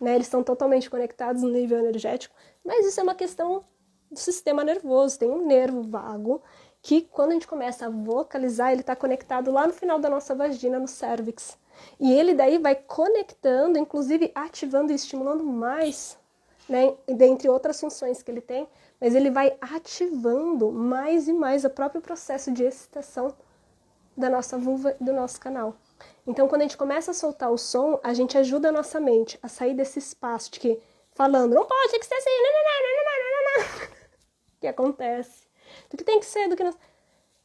né? Eles estão totalmente conectados no nível energético, mas isso é uma questão do sistema nervoso. Tem um nervo vago que, quando a gente começa a vocalizar, ele está conectado lá no final da nossa vagina, no cérvix. E ele daí vai conectando, inclusive ativando e estimulando mais, né, dentre outras funções que ele tem, mas ele vai ativando mais e mais o próprio processo de excitação da nossa vulva e do nosso canal. Então, quando a gente começa a soltar o som, a gente ajuda a nossa mente a sair desse espaço de que, falando, não pode, tem que ser assim, que acontece, do que tem que ser, do que não...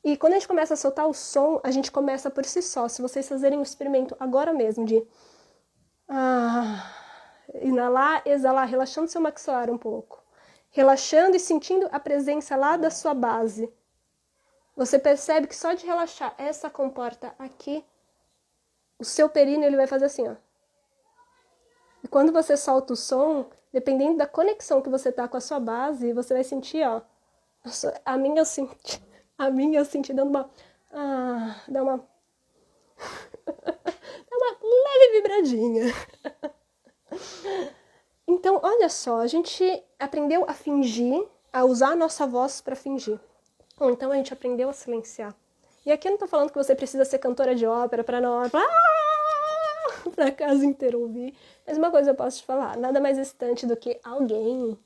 E quando a gente começa a soltar o som, a gente começa por si só. Se vocês fazerem um experimento agora mesmo de inalar, exalar, relaxando seu maxilar um pouco, relaxando e sentindo a presença lá da sua base, você percebe que só de relaxar essa comporta aqui, o seu períneo ele vai fazer assim, ó. E quando você solta o som, dependendo da conexão que você tá com a sua base, você vai sentir, ó, a minha eu senti dando uma... dá uma... dá uma leve vibradinha. Então, olha só, a gente aprendeu a fingir, a usar a nossa voz para fingir. Ou então a gente aprendeu a silenciar. E aqui eu não tô falando que você precisa ser cantora de ópera para a casa inteira ouvir. Mas uma coisa eu posso te falar, nada mais distante do que alguém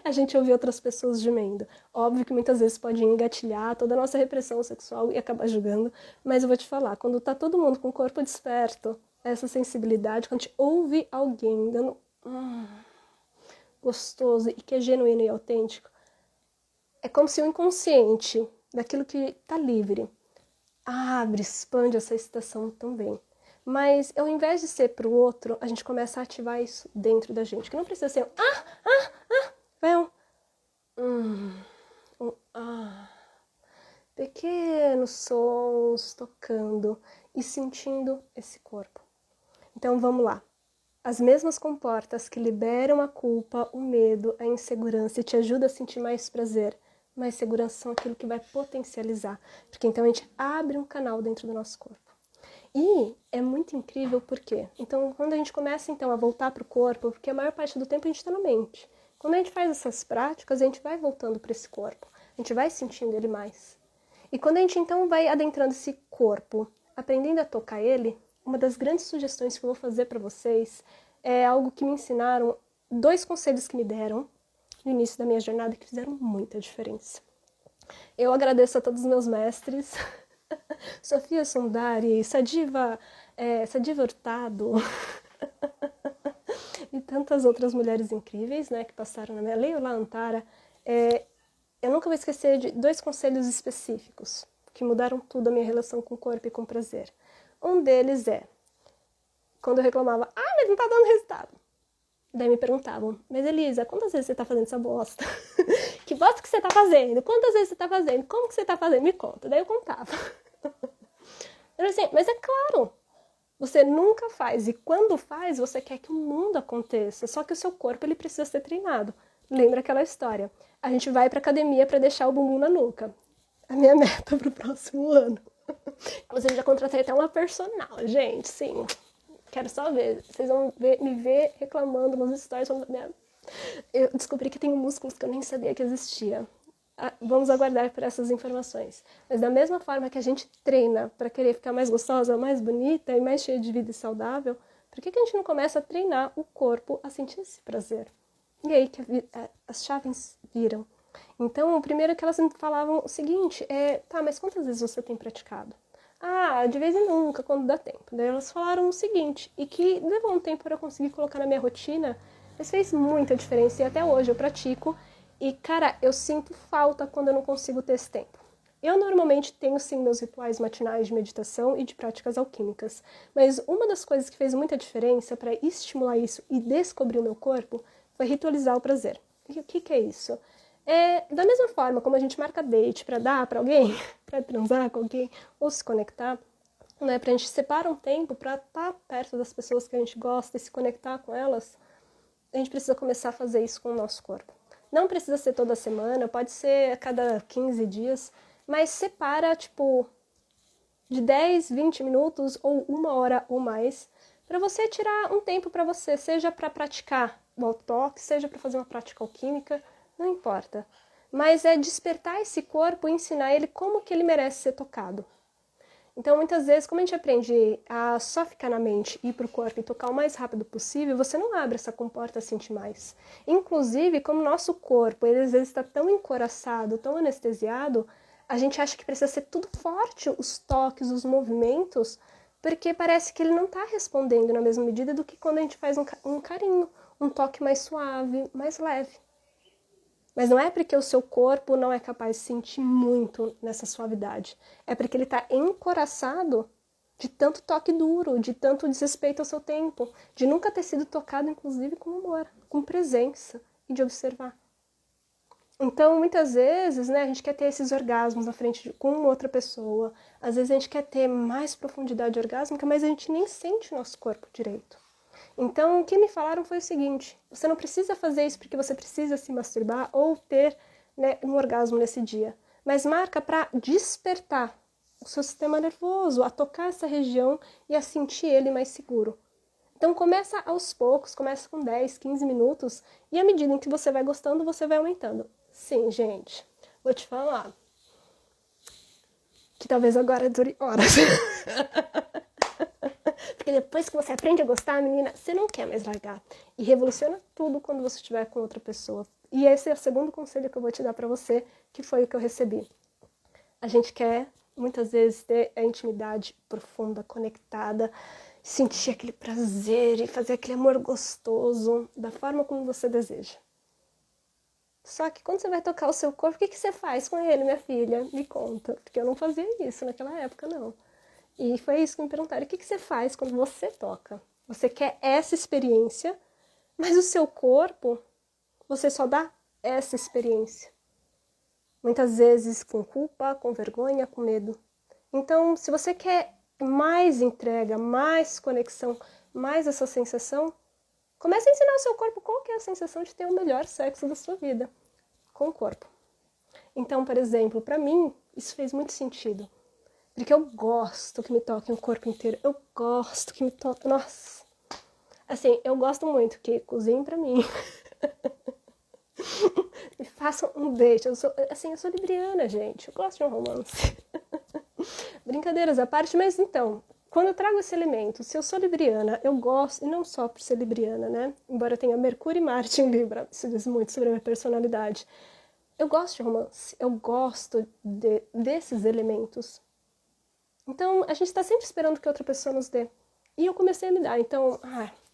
A gente ouve outras pessoas gemendo. Óbvio que muitas vezes pode engatilhar toda a nossa repressão sexual e acabar julgando, mas eu vou te falar, quando tá todo mundo com o corpo desperto, essa sensibilidade, quando a gente ouve alguém dando gostoso e que é genuíno e autêntico, é como se o inconsciente daquilo que tá livre abre, expande essa excitação também. Mas ao invés de ser pro outro, a gente começa a ativar isso dentro da gente, que não precisa ser vai pequenos sons tocando e sentindo esse corpo. Então vamos lá. As mesmas comportas que liberam a culpa, o medo, a insegurança e te ajudam a sentir mais prazer, mais segurança são aquilo que vai potencializar. Porque então a gente abre um canal dentro do nosso corpo. E é muito incrível porque, então, quando a gente começa então a voltar para o corpo, porque a maior parte do tempo a gente está na mente. Quando a gente faz essas práticas, a gente vai voltando para esse corpo, a gente vai sentindo ele mais. E quando a gente então vai adentrando esse corpo, aprendendo a tocar ele, uma das grandes sugestões que eu vou fazer para vocês é algo que me ensinaram, 2 conselhos que me deram no início da minha jornada que fizeram muita diferença. Eu agradeço a todos os meus mestres, Sofia Sondari, Sadiva Hurtado e tantas outras mulheres incríveis, né, que passaram na minha Leila Antara. Eu nunca vou esquecer de 2 conselhos específicos que mudaram tudo a minha relação com o corpo e com o prazer. Um deles é, quando eu reclamava, mas não tá dando resultado. Daí me perguntavam, mas Elisa, quantas vezes você tá fazendo essa bosta? Que bosta que você tá fazendo? Quantas vezes você tá fazendo? Como que você tá fazendo? Me conta. Daí eu contava. Eu assim, mas é claro, você nunca faz. E quando faz, você quer que o mundo aconteça. Só que o seu corpo, ele precisa ser treinado. Lembra aquela história? A gente vai pra academia pra deixar o bumbum na nuca. A minha meta pro próximo ano. Inclusive, já contratei até uma personal, gente, sim. Quero só ver. Vocês vão me ver reclamando nos stories. Eu descobri que tenho músculos que eu nem sabia que existia. Vamos aguardar por essas informações. Mas da mesma forma que a gente treina para querer ficar mais gostosa, mais bonita e mais cheia de vida e saudável, por que a gente não começa a treinar o corpo a sentir esse prazer? E aí que as chaves viram. Então, o primeiro que elas me falavam o seguinte, mas quantas vezes você tem praticado? De vez em nunca, quando dá tempo. Daí elas falaram o seguinte, e que levou um tempo para eu conseguir colocar na minha rotina, mas fez muita diferença e até hoje eu pratico. E, cara, eu sinto falta quando eu não consigo ter esse tempo. Eu normalmente tenho, sim, meus rituais matinais de meditação e de práticas alquímicas, mas uma das coisas que fez muita diferença para estimular isso e descobrir o meu corpo foi ritualizar o prazer. E o que é isso? Da mesma forma como a gente marca date para dar para alguém, para transar com alguém ou se conectar, né, pra gente separar um tempo para estar perto das pessoas que a gente gosta e se conectar com elas, a gente precisa começar a fazer isso com o nosso corpo. Não precisa ser toda semana, pode ser a cada 15 dias, mas separa, de 10, 20 minutos ou 1 hora ou mais, para você tirar um tempo para você, seja para praticar o auto-toque, seja para fazer uma prática alquímica, não importa. Mas é despertar esse corpo e ensinar ele como que ele merece ser tocado. Então, muitas vezes, como a gente aprende a só ficar na mente, ir pro corpo e tocar o mais rápido possível, você não abre essa comporta a sentir mais. Inclusive, como o nosso corpo, ele às vezes está tão encoraçado, tão anestesiado, a gente acha que precisa ser tudo forte, os toques, os movimentos, porque parece que ele não está respondendo na mesma medida do que quando a gente faz um carinho, um toque mais suave, mais leve. Mas não é porque o seu corpo não é capaz de sentir muito nessa suavidade. É porque ele está encoraçado de tanto toque duro, de tanto desrespeito ao seu tempo, de nunca ter sido tocado, inclusive, com amor, com presença e de observar. Então, muitas vezes, né, a gente quer ter esses orgasmos na frente com outra pessoa. Às vezes a gente quer ter mais profundidade orgásmica, mas a gente nem sente o nosso corpo direito. Então, o que me falaram foi o seguinte, você não precisa fazer isso porque você precisa se masturbar ou ter, né, um orgasmo nesse dia, mas marca para despertar o seu sistema nervoso, a tocar essa região e a sentir ele mais seguro. Então, começa aos poucos, começa com 10, 15 minutos e à medida em que você vai gostando, você vai aumentando. Sim, gente, vou te falar que talvez agora dure horas. Porque depois que você aprende a gostar, menina, você não quer mais largar. E revoluciona tudo quando você estiver com outra pessoa. E esse é o segundo conselho que eu vou te dar pra você, que foi o que eu recebi. A gente quer, muitas vezes, ter a intimidade profunda, conectada, sentir aquele prazer e fazer aquele amor gostoso da forma como você deseja. Só que quando você vai tocar o seu corpo, o que você faz com ele, minha filha? Me conta, porque eu não fazia isso naquela época, não. E foi isso que me perguntaram, o que você faz quando você toca? Você quer essa experiência, mas o seu corpo, você só dá essa experiência. Muitas vezes com culpa, com vergonha, com medo. Então, se você quer mais entrega, mais conexão, mais essa sensação, comece a ensinar o seu corpo qual que é a sensação de ter o melhor sexo da sua vida, com o corpo. Então, por exemplo, para mim, isso fez muito sentido. Porque eu gosto que me toquem o corpo inteiro. Eu gosto que me toquem... Nossa! Assim, eu gosto muito que cozinhem pra mim. Me façam um beijo. Eu sou libriana, gente. Eu gosto de um romance. Brincadeiras à parte, mas então... Quando eu trago esse elemento, se eu sou libriana, eu gosto, e não só por ser libriana, né? Embora eu tenha Mercúrio e Marte em Libra, isso diz muito sobre a minha personalidade. Eu gosto de romance, eu gosto desses elementos. Então, a gente está sempre esperando que outra pessoa nos dê. E eu comecei a me dar. Então,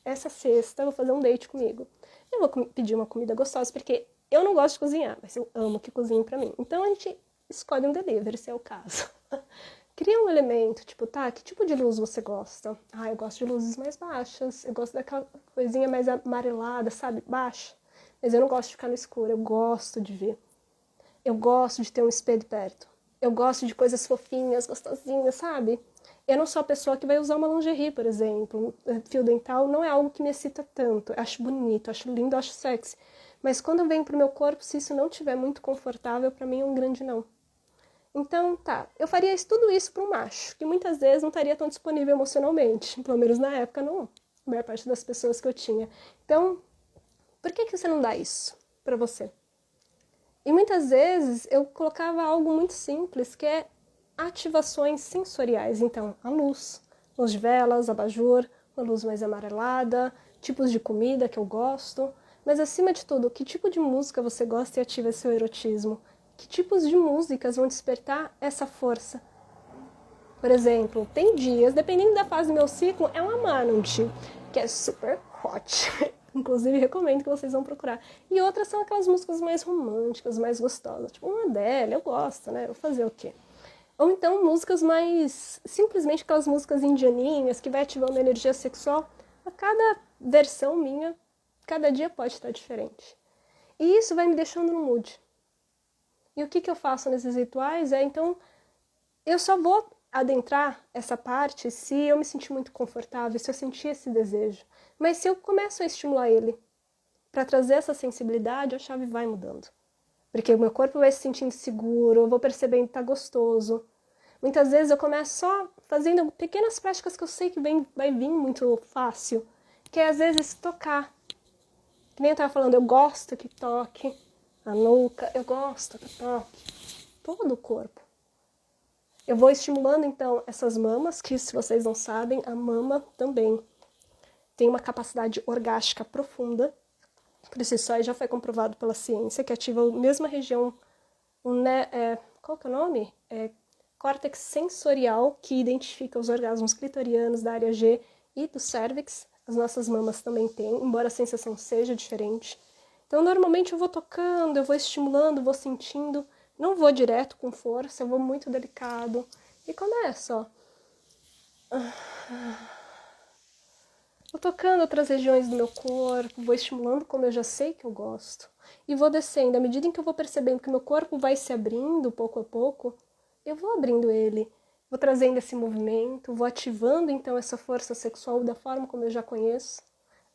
essa sexta eu vou fazer um date comigo. Eu vou pedir uma comida gostosa, porque eu não gosto de cozinhar, mas eu amo que cozinhem pra mim. Então, a gente escolhe um delivery, se é o caso. Cria um elemento, tipo, que tipo de luz você gosta? Eu gosto de luzes mais baixas. Eu gosto daquela coisinha mais amarelada, sabe? Baixa. Mas eu não gosto de ficar no escuro, eu gosto de ver. Eu gosto de ter um espelho perto. Eu gosto de coisas fofinhas, gostosinhas, sabe? Eu não sou a pessoa que vai usar uma lingerie, por exemplo. Fio dental não é algo que me excita tanto. Eu acho bonito, acho lindo, acho sexy. Mas quando eu venho pro meu corpo, se isso não estiver muito confortável, pra mim é um grande não. Então, eu faria tudo isso para um macho, que muitas vezes não estaria tão disponível emocionalmente. Pelo menos na época, não. A maior parte das pessoas que eu tinha. Então, por que você não dá isso para você? E muitas vezes eu colocava algo muito simples, que é ativações sensoriais. Então, a luz de velas, abajur, uma luz mais amarelada, tipos de comida que eu gosto. Mas, acima de tudo, que tipo de música você gosta e ativa seu erotismo? Que tipos de músicas vão despertar essa força? Por exemplo, tem dias, dependendo da fase do meu ciclo, é uma Manant, que é super hot. Inclusive, recomendo que vocês vão procurar. E outras são aquelas músicas mais românticas, mais gostosas. Tipo uma Adele, eu gosto, né? Vou fazer o quê? Ou então músicas mais... simplesmente aquelas músicas indianinhas, que vai ativando a energia sexual. A cada versão minha, cada dia pode estar diferente. E isso vai me deixando no mood. E o que eu faço nesses rituais então, eu só vou adentrar essa parte se eu me sentir muito confortável, se eu sentir esse desejo. Mas se eu começo a estimular ele para trazer essa sensibilidade, a chave vai mudando. Porque o meu corpo vai se sentindo seguro, eu vou percebendo que tá gostoso. Muitas vezes eu começo só fazendo pequenas práticas que eu sei que vai vir muito fácil, que é às vezes tocar. Que nem eu tava falando, eu gosto que toque a nuca, eu gosto que toque todo o corpo. Eu vou estimulando, então, essas mamas, que se vocês não sabem, a mama também tem uma capacidade orgástica profunda. Por si só, já foi comprovado pela ciência, que ativa a mesma região, qual que é o nome? Córtex sensorial, que identifica os orgasmos clitorianos da área G e do cérvix. As nossas mamas também têm, embora a sensação seja diferente. Então, normalmente eu vou tocando, eu vou estimulando, vou sentindo. Não vou direto com força, eu vou muito delicado. E começo, ó. Vou tocando outras regiões do meu corpo, vou estimulando como eu já sei que eu gosto. E vou descendo. À medida em que eu vou percebendo que o meu corpo vai se abrindo pouco a pouco, eu vou abrindo ele. Vou trazendo esse movimento, vou ativando então essa força sexual da forma como eu já conheço,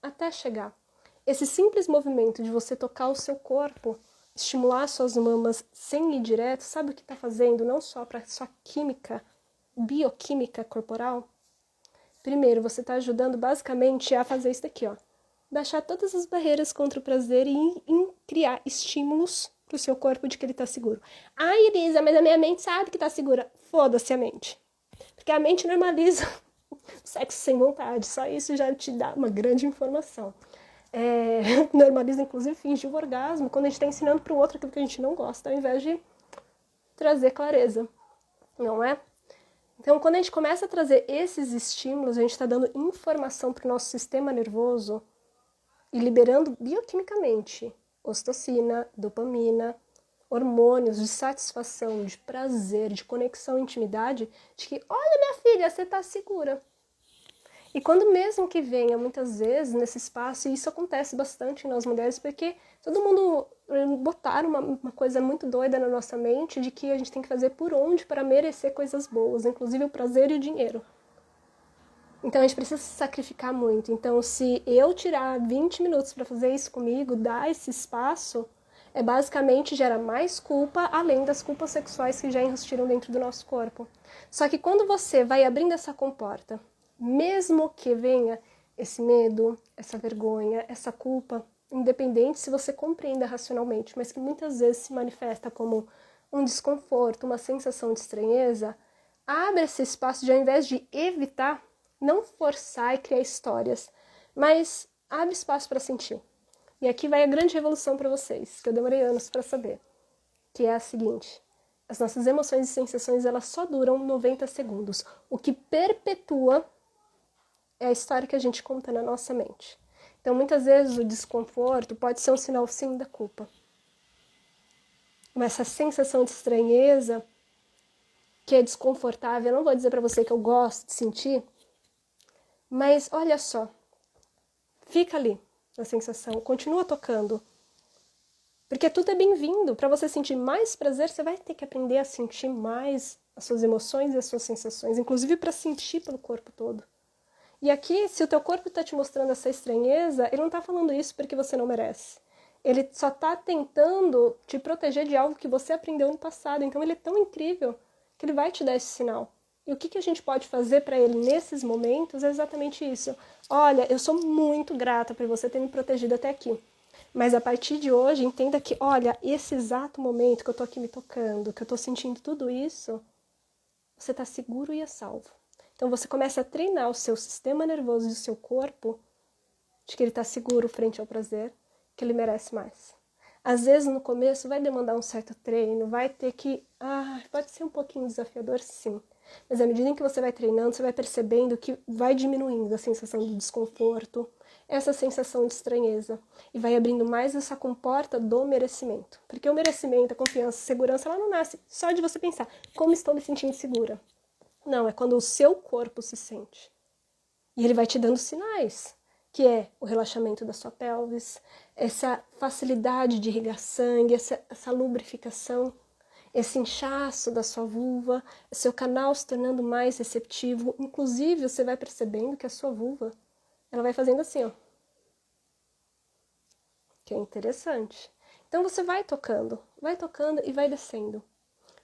até chegar. Esse simples movimento de você tocar o seu corpo, estimular suas mamas sem ir direto, sabe o que está fazendo? Não só para sua química, bioquímica corporal. Primeiro, você está ajudando basicamente a fazer isso daqui, ó. Baixar todas as barreiras contra o prazer e criar estímulos para o seu corpo de que ele está seguro. Elisa, mas a minha mente sabe que está segura. Foda-se a mente. Porque a mente normaliza o sexo sem vontade. Só isso já te dá uma grande informação. normaliza, inclusive, fingir o orgasmo, quando a gente está ensinando para o outro aquilo que a gente não gosta, ao invés de trazer clareza, não é? Então, quando a gente começa a trazer esses estímulos, a gente está dando informação para o nosso sistema nervoso e liberando bioquimicamente ocitocina, dopamina, hormônios de satisfação, de prazer, de conexão e intimidade, de que, olha minha filha, você está segura. E quando mesmo que venha, muitas vezes, nesse espaço, e isso acontece bastante em nós mulheres, porque todo mundo botaram uma coisa muito doida na nossa mente de que a gente tem que fazer por onde para merecer coisas boas, inclusive o prazer e o dinheiro. Então a gente precisa se sacrificar muito. Então se eu tirar 20 minutos para fazer isso comigo, dar esse espaço, basicamente gera mais culpa, além das culpas sexuais que já enrustiram dentro do nosso corpo. Só que quando você vai abrindo essa comporta, mesmo que venha esse medo, essa vergonha, essa culpa, independente se você compreenda racionalmente, mas que muitas vezes se manifesta como um desconforto, uma sensação de estranheza, abre esse espaço de, ao invés de evitar, não forçar e criar histórias, mas abre espaço para sentir. E aqui vai a grande revolução para vocês, que eu demorei anos para saber, que é a seguinte: as nossas emoções e sensações, elas só duram 90 segundos. O que perpetua é a história que a gente conta na nossa mente. Então, muitas vezes, o desconforto pode ser um sinal, sim, da culpa. Mas essa sensação de estranheza, que é desconfortável, eu não vou dizer para você que eu gosto de sentir, mas olha só, fica ali na sensação, continua tocando. Porque tudo é bem-vindo. Para você sentir mais prazer, você vai ter que aprender a sentir mais as suas emoções e as suas sensações, inclusive para sentir pelo corpo todo. E aqui, se o teu corpo está te mostrando essa estranheza, ele não está falando isso porque você não merece. Ele só está tentando te proteger de algo que você aprendeu no passado. Então ele é tão incrível que ele vai te dar esse sinal. E o que a gente pode fazer para ele nesses momentos é exatamente isso. Olha, eu sou muito grata por você ter me protegido até aqui. Mas a partir de hoje, entenda que, olha, esse exato momento que eu tô aqui me tocando, que eu tô sentindo tudo isso, você tá seguro e a salvo. Então você começa a treinar o seu sistema nervoso e o seu corpo de que ele tá seguro frente ao prazer, que ele merece mais. Às vezes no começo vai demandar um certo treino, vai ter que... pode ser um pouquinho desafiador, sim. Mas à medida em que você vai treinando, você vai percebendo que vai diminuindo a sensação de desconforto, essa sensação de estranheza, e vai abrindo mais essa comporta do merecimento. Porque o merecimento, a confiança, a segurança, ela não nasce só de você pensar, como estou me sentindo segura? Não, é quando o seu corpo se sente. E ele vai te dando sinais, que é o relaxamento da sua pelvis, essa facilidade de irrigar sangue, essa lubrificação, esse inchaço da sua vulva, seu canal se tornando mais receptivo. Inclusive, você vai percebendo que a sua vulva, ela vai fazendo assim, ó. Que é interessante. Então você vai tocando e vai descendo.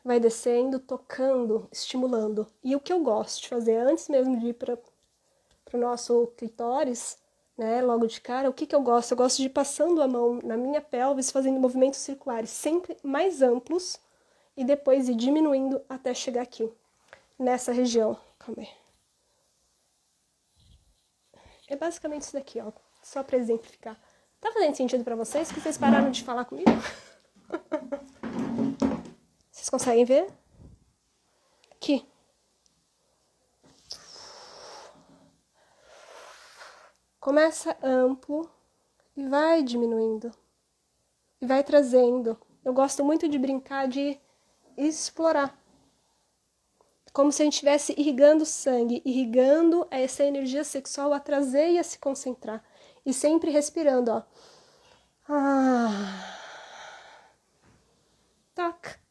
Vai descendo, tocando, estimulando. E o que eu gosto de fazer antes mesmo de ir para o nosso clitóris, né, logo de cara, o que eu gosto? Eu gosto de ir passando a mão na minha pelvis, fazendo movimentos circulares sempre mais amplos e depois ir diminuindo até chegar aqui, nessa região. Calma aí. É basicamente isso daqui, ó, só para exemplificar. Tá fazendo sentido para vocês que vocês pararam de falar comigo? Vocês conseguem ver? Aqui. Começa amplo e vai diminuindo. E vai trazendo. Eu gosto muito de brincar de explorar. Como se a gente estivesse irrigando sangue, irrigando essa energia sexual a trazer e a se concentrar. E sempre respirando, ó. Toca.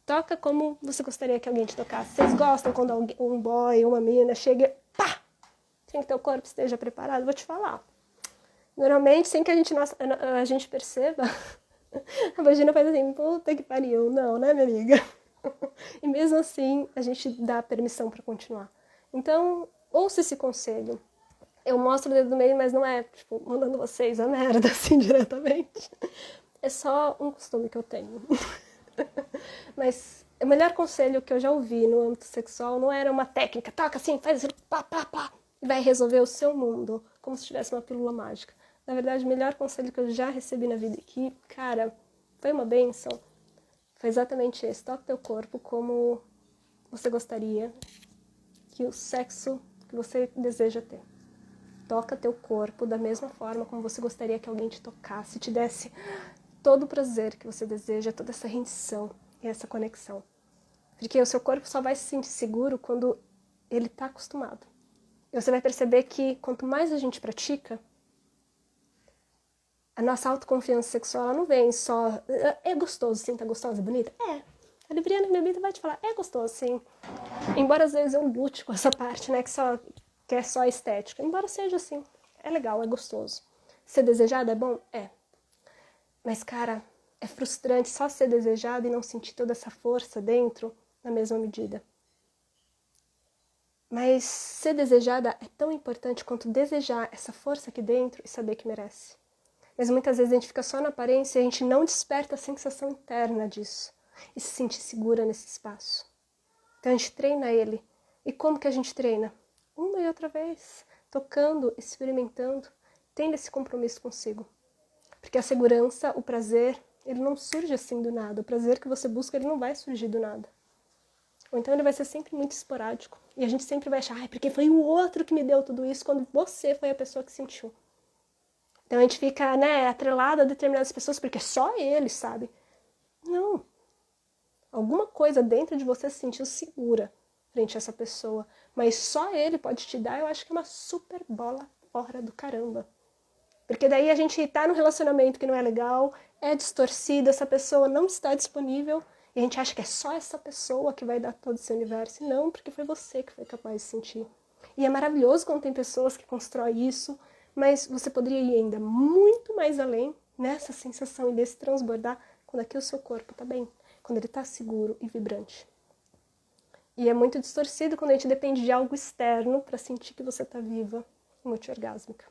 Toca como você gostaria que alguém te tocasse. Vocês gostam quando um boy, uma menina chega e pá! Sem que teu corpo esteja preparado? Vou te falar. Normalmente, sem que a gente perceba, a vagina faz assim, puta que pariu. Não, né, minha amiga? E mesmo assim, a gente dá permissão para continuar. Então, ouça esse conselho. Eu mostro o dedo do meio, mas não é, tipo, mandando vocês a merda, assim, diretamente. É só um costume que eu tenho. Mas o melhor conselho que eu já ouvi no âmbito sexual não era uma técnica, toca assim, faz assim, pá, pá, pá, e vai resolver o seu mundo, como se tivesse uma pílula mágica. Na verdade, o melhor conselho que eu já recebi na vida, que, cara, foi uma bênção, foi exatamente esse. Toca teu corpo como você gostaria que o sexo que você deseja ter. Toca teu corpo da mesma forma como você gostaria que alguém te tocasse, te desse todo o prazer que você deseja, toda essa rendição e essa conexão. Porque o seu corpo só vai se sentir seguro quando ele está acostumado. E você vai perceber que quanto mais a gente pratica, a nossa autoconfiança sexual ela não vem só... É gostoso, sim, tá gostosa, bonita? É. A Libriana minha vida vai te falar, é gostoso, sim. Embora às vezes eu lute com essa parte, né, que é só estética. Embora seja assim, é legal, é gostoso. Ser desejado é bom? É. Mas, cara, é frustrante só ser desejado e não sentir toda essa força dentro na mesma medida. Mas ser desejada é tão importante quanto desejar essa força aqui dentro e saber que merece. Mas muitas vezes a gente fica só na aparência e a gente não desperta a sensação interna disso. E se sentir segura nesse espaço. Então a gente treina ele. E como que a gente treina? Uma e outra vez. Tocando, experimentando, tendo esse compromisso consigo. Porque a segurança, o prazer, ele não surge assim do nada. O prazer que você busca, ele não vai surgir do nada. Ou então ele vai ser sempre muito esporádico. E a gente sempre vai achar, porque foi o outro que me deu tudo isso, quando você foi a pessoa que sentiu. Então a gente fica, atrelado a determinadas pessoas, porque só ele sabe. Não. Alguma coisa dentro de você se sentiu segura frente a essa pessoa. Mas só ele pode te dar, eu acho que é uma super bola fora do caramba. Porque daí a gente tá num relacionamento que não é legal, é distorcido, essa pessoa não está disponível, e a gente acha que é só essa pessoa que vai dar todo esse universo. E não, porque foi você que foi capaz de sentir. E é maravilhoso quando tem pessoas que constroem isso, mas você poderia ir ainda muito mais além nessa sensação e desse transbordar quando aqui o seu corpo tá bem, quando ele tá seguro e vibrante. E é muito distorcido quando a gente depende de algo externo para sentir que você tá viva e multiorgásmica.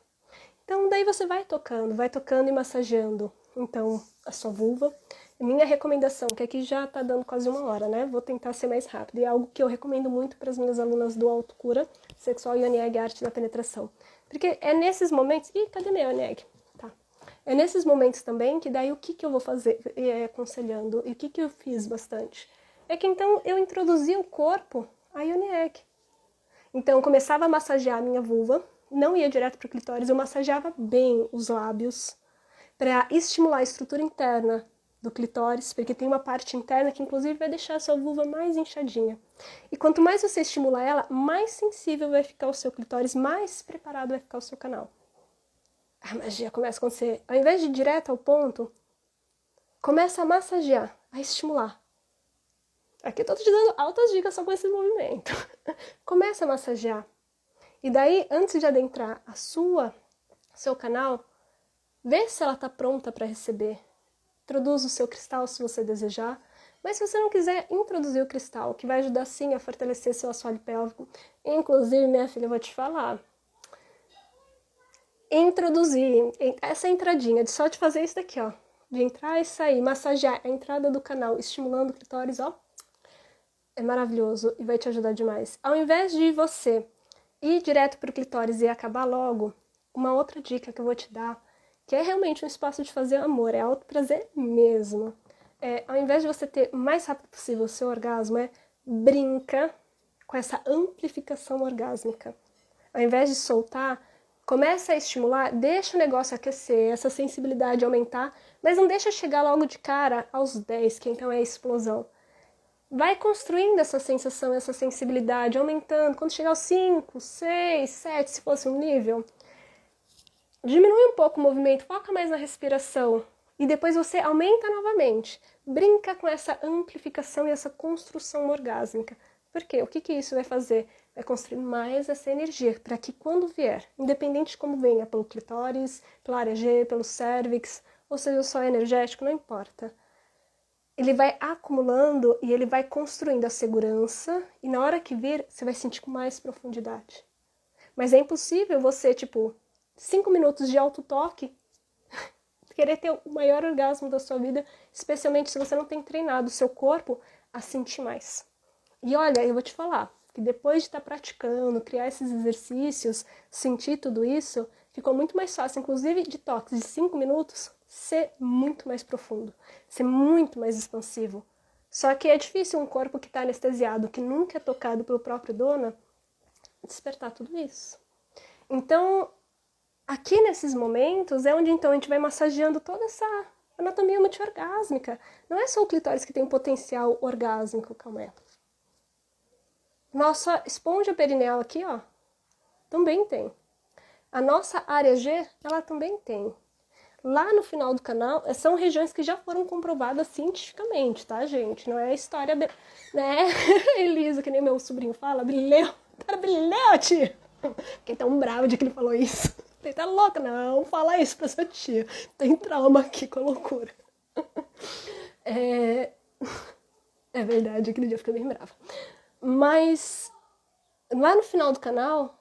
Então, daí você vai tocando e massageando, então, a sua vulva. Minha recomendação, que aqui já tá dando quase 1 hora, né? Vou tentar ser mais rápido. E é algo que eu recomendo muito para as minhas alunas do Autocura Sexual e Oneg, Arte da Penetração. Porque é nesses momentos... Ih, cadê minha Oneg? Tá. É nesses momentos também que daí o que eu vou fazer aconselhando e o que eu fiz bastante. É que então eu introduzi o corpo a Oneg. Então eu começava a massagear a minha vulva, não ia direto para o clitóris, eu massageava bem os lábios para estimular a estrutura interna do clitóris, porque tem uma parte interna que inclusive vai deixar a sua vulva mais inchadinha. E quanto mais você estimular ela, mais sensível vai ficar o seu clitóris, mais preparado vai ficar o seu canal. A magia começa a acontecer. Ao invés de ir direto ao ponto, começa a massagear, a estimular. Aqui eu tô te dando altas dicas só com esse movimento. Começa a massagear. E daí, antes de adentrar seu canal, vê se ela está pronta para receber. Introduza o seu cristal se você desejar. Mas se você não quiser introduzir o cristal, que vai ajudar sim a fortalecer seu assoalho pélvico. Inclusive, minha filha, eu vou te falar. Introduzir essa entradinha, de só te fazer isso daqui, ó. De entrar e sair, massagear a entrada do canal, estimulando o clitóris, ó. É maravilhoso e vai te ajudar demais. Ao invés de você ir direto para o clitóris e acabar logo, uma outra dica que eu vou te dar, que é realmente um espaço de fazer amor, é alto prazer mesmo. Ao invés de você ter o mais rápido possível o seu orgasmo, brinca com essa amplificação orgásmica. Ao invés de soltar, começa a estimular, deixa o negócio aquecer, essa sensibilidade aumentar, mas não deixa chegar logo de cara aos 10, que então é a explosão. Vai construindo essa sensação, essa sensibilidade, aumentando. Quando chegar aos 5, 6, 7, se fosse um nível, diminui um pouco o movimento, foca mais na respiração. E depois você aumenta novamente. Brinca com essa amplificação e essa construção orgásmica. Por quê? O que isso vai fazer? Vai construir mais essa energia, para que quando vier, independente de como venha, pelo clitóris, pela área G, pelo cérvix, ou seja, só energético, não importa. Ele vai acumulando e ele vai construindo a segurança e na hora que vir, você vai sentir com mais profundidade. Mas é impossível você, 5 minutos de autotoque, querer ter o maior orgasmo da sua vida, especialmente se você não tem treinado o seu corpo a sentir mais. E olha, eu vou te falar, que depois de estar praticando, criar esses exercícios, sentir tudo isso, ficou muito mais fácil, inclusive de toques de 5 minutos, ser muito mais profundo, ser muito mais expansivo. Só que é difícil um corpo que está anestesiado, que nunca é tocado pelo próprio dono, despertar tudo isso. Então, aqui nesses momentos é onde então a gente vai massageando toda essa anatomia multiorgásmica. Não é só o clitóris que tem potencial orgásmico, calma aí. Nossa esponja perineal aqui, ó, também tem. A nossa área G, ela também tem. Lá no final do canal, são regiões que já foram comprovadas cientificamente, tá, gente? Não é história, né? Elisa, que nem meu sobrinho fala, brilheu. Cara, brilheu, tia. Fiquei tão bravo de que ele falou isso. Ele tá louca, não fala isso pra sua tia. Tem trauma aqui com a loucura. É verdade, aquele dia eu fiquei bem brava. Mas lá no final do canal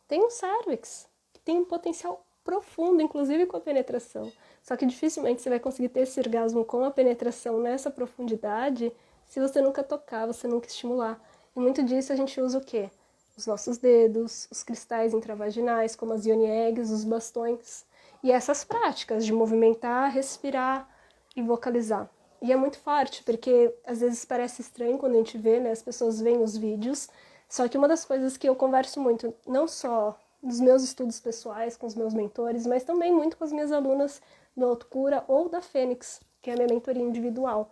tem um cérvix, que tem um potencial profundo, inclusive com a penetração. Só que dificilmente você vai conseguir ter esse orgasmo com a penetração nessa profundidade se você nunca tocar, você nunca estimular. E muito disso a gente usa o quê? Os nossos dedos, os cristais intravaginais, como as yoni eggs, os bastões. E essas práticas de movimentar, respirar e vocalizar. E é muito forte, porque às vezes parece estranho quando a gente vê, né? As pessoas veem os vídeos. Só que uma das coisas que eu converso muito, não só nos meus estudos pessoais, com os meus mentores, mas também muito com as minhas alunas do Autocura ou da Fênix, que é a minha mentoria individual,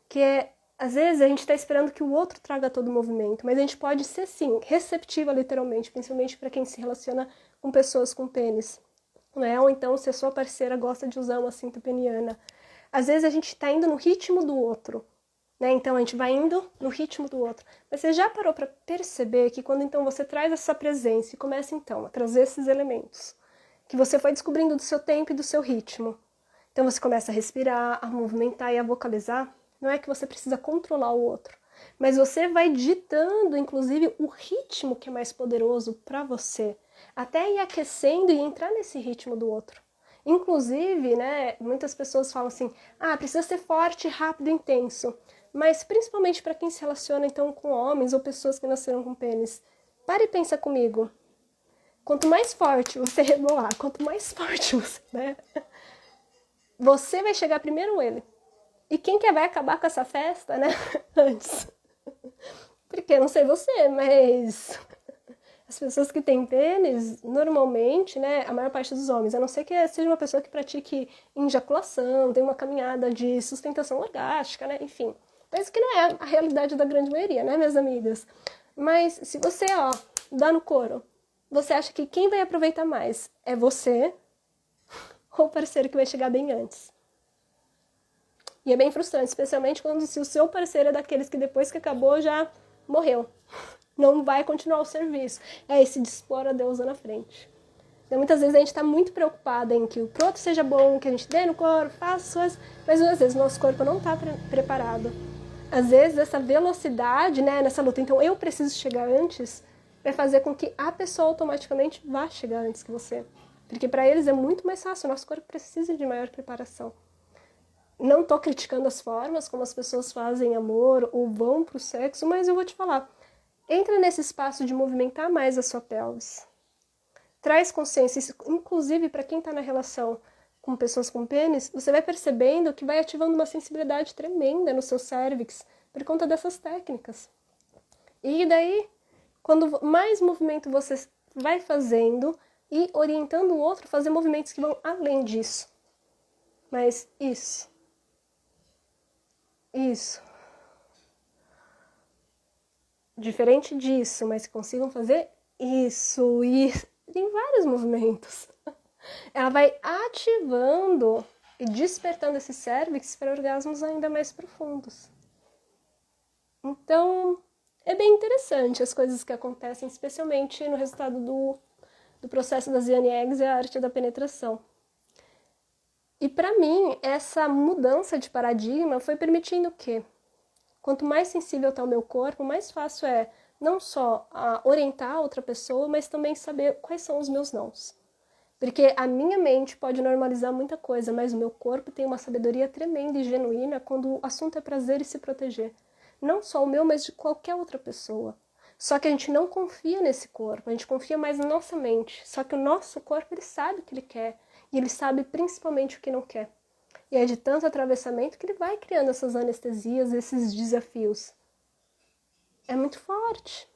que é, às vezes, a gente está esperando que o outro traga todo o movimento, mas a gente pode ser, sim, receptiva, literalmente, principalmente para quem se relaciona com pessoas com pênis, né? Ou então, se a sua parceira gosta de usar uma cinta peniana. Às vezes, a gente está indo no ritmo do outro, né? Então, a gente vai indo no ritmo do outro. Mas você já parou para perceber que quando, então, você traz essa presença e começa, então, a trazer esses elementos, que você foi descobrindo do seu tempo e do seu ritmo. Então, você começa a respirar, a movimentar e a vocalizar. Não é que você precisa controlar o outro, mas você vai ditando, inclusive, o ritmo que é mais poderoso para você, até ir aquecendo e entrar nesse ritmo do outro. Inclusive, né, muitas pessoas falam assim, precisa ser forte, rápido e intenso. Mas principalmente para quem se relaciona então com homens ou pessoas que nasceram com pênis. Pare e pensa comigo. Quanto mais forte você rebolar, quanto mais forte você, né? Você vai chegar primeiro ele. E quem que vai acabar com essa festa, né? Antes. Porque não sei você, mas as pessoas que têm pênis, normalmente, né, a maior parte dos homens, a não ser que seja uma pessoa que pratique ejaculação, tem uma caminhada de sustentação orgástica, né, enfim. Mas que não é a realidade da grande maioria, né, minhas amigas? Mas se você, dá no couro, você acha que quem vai aproveitar mais é você ou o parceiro que vai chegar bem antes? E é bem frustrante, especialmente quando se o seu parceiro é daqueles que depois que acabou já morreu. Não vai continuar o serviço. É esse dispor a deusa na frente. Então, muitas vezes a gente está muito preocupada em que o outro seja bom, que a gente dê no corpo, faça as coisas, mas às vezes o nosso corpo não está preparado. Às vezes essa velocidade, né, nessa luta, então eu preciso chegar antes, vai fazer com que a pessoa automaticamente vá chegar antes que você. Porque para eles é muito mais fácil, o nosso corpo precisa de maior preparação. Não estou criticando as formas como as pessoas fazem amor ou vão pro sexo, mas eu vou te falar, entra nesse espaço de movimentar mais a sua pelvis. Traz consciência, inclusive para quem está na relação com pessoas com pênis, você vai percebendo que vai ativando uma sensibilidade tremenda no seu cérvix por conta dessas técnicas. E daí, quando mais movimento você vai fazendo e orientando o outro a fazer movimentos que vão além disso. Mas isso. Diferente disso, mas que consigam fazer isso. E tem vários movimentos. Ela vai ativando e despertando esse cérvix para orgasmos ainda mais profundos. Então, é bem interessante as coisas que acontecem, especialmente no resultado do processo das yoni eggs e a arte da penetração. E para mim, essa mudança de paradigma foi permitindo o quê? Quanto mais sensível está o meu corpo, mais fácil é não só orientar a outra pessoa, mas também saber quais são os meus nãos. Porque a minha mente pode normalizar muita coisa, mas o meu corpo tem uma sabedoria tremenda e genuína quando o assunto é prazer e se proteger. Não só o meu, mas de qualquer outra pessoa. Só que a gente não confia nesse corpo, a gente confia mais na nossa mente. Só que o nosso corpo, ele sabe o que ele quer. E ele sabe principalmente o que não quer. E é de tanto atravessamento que ele vai criando essas anestesias, esses desafios. É muito forte.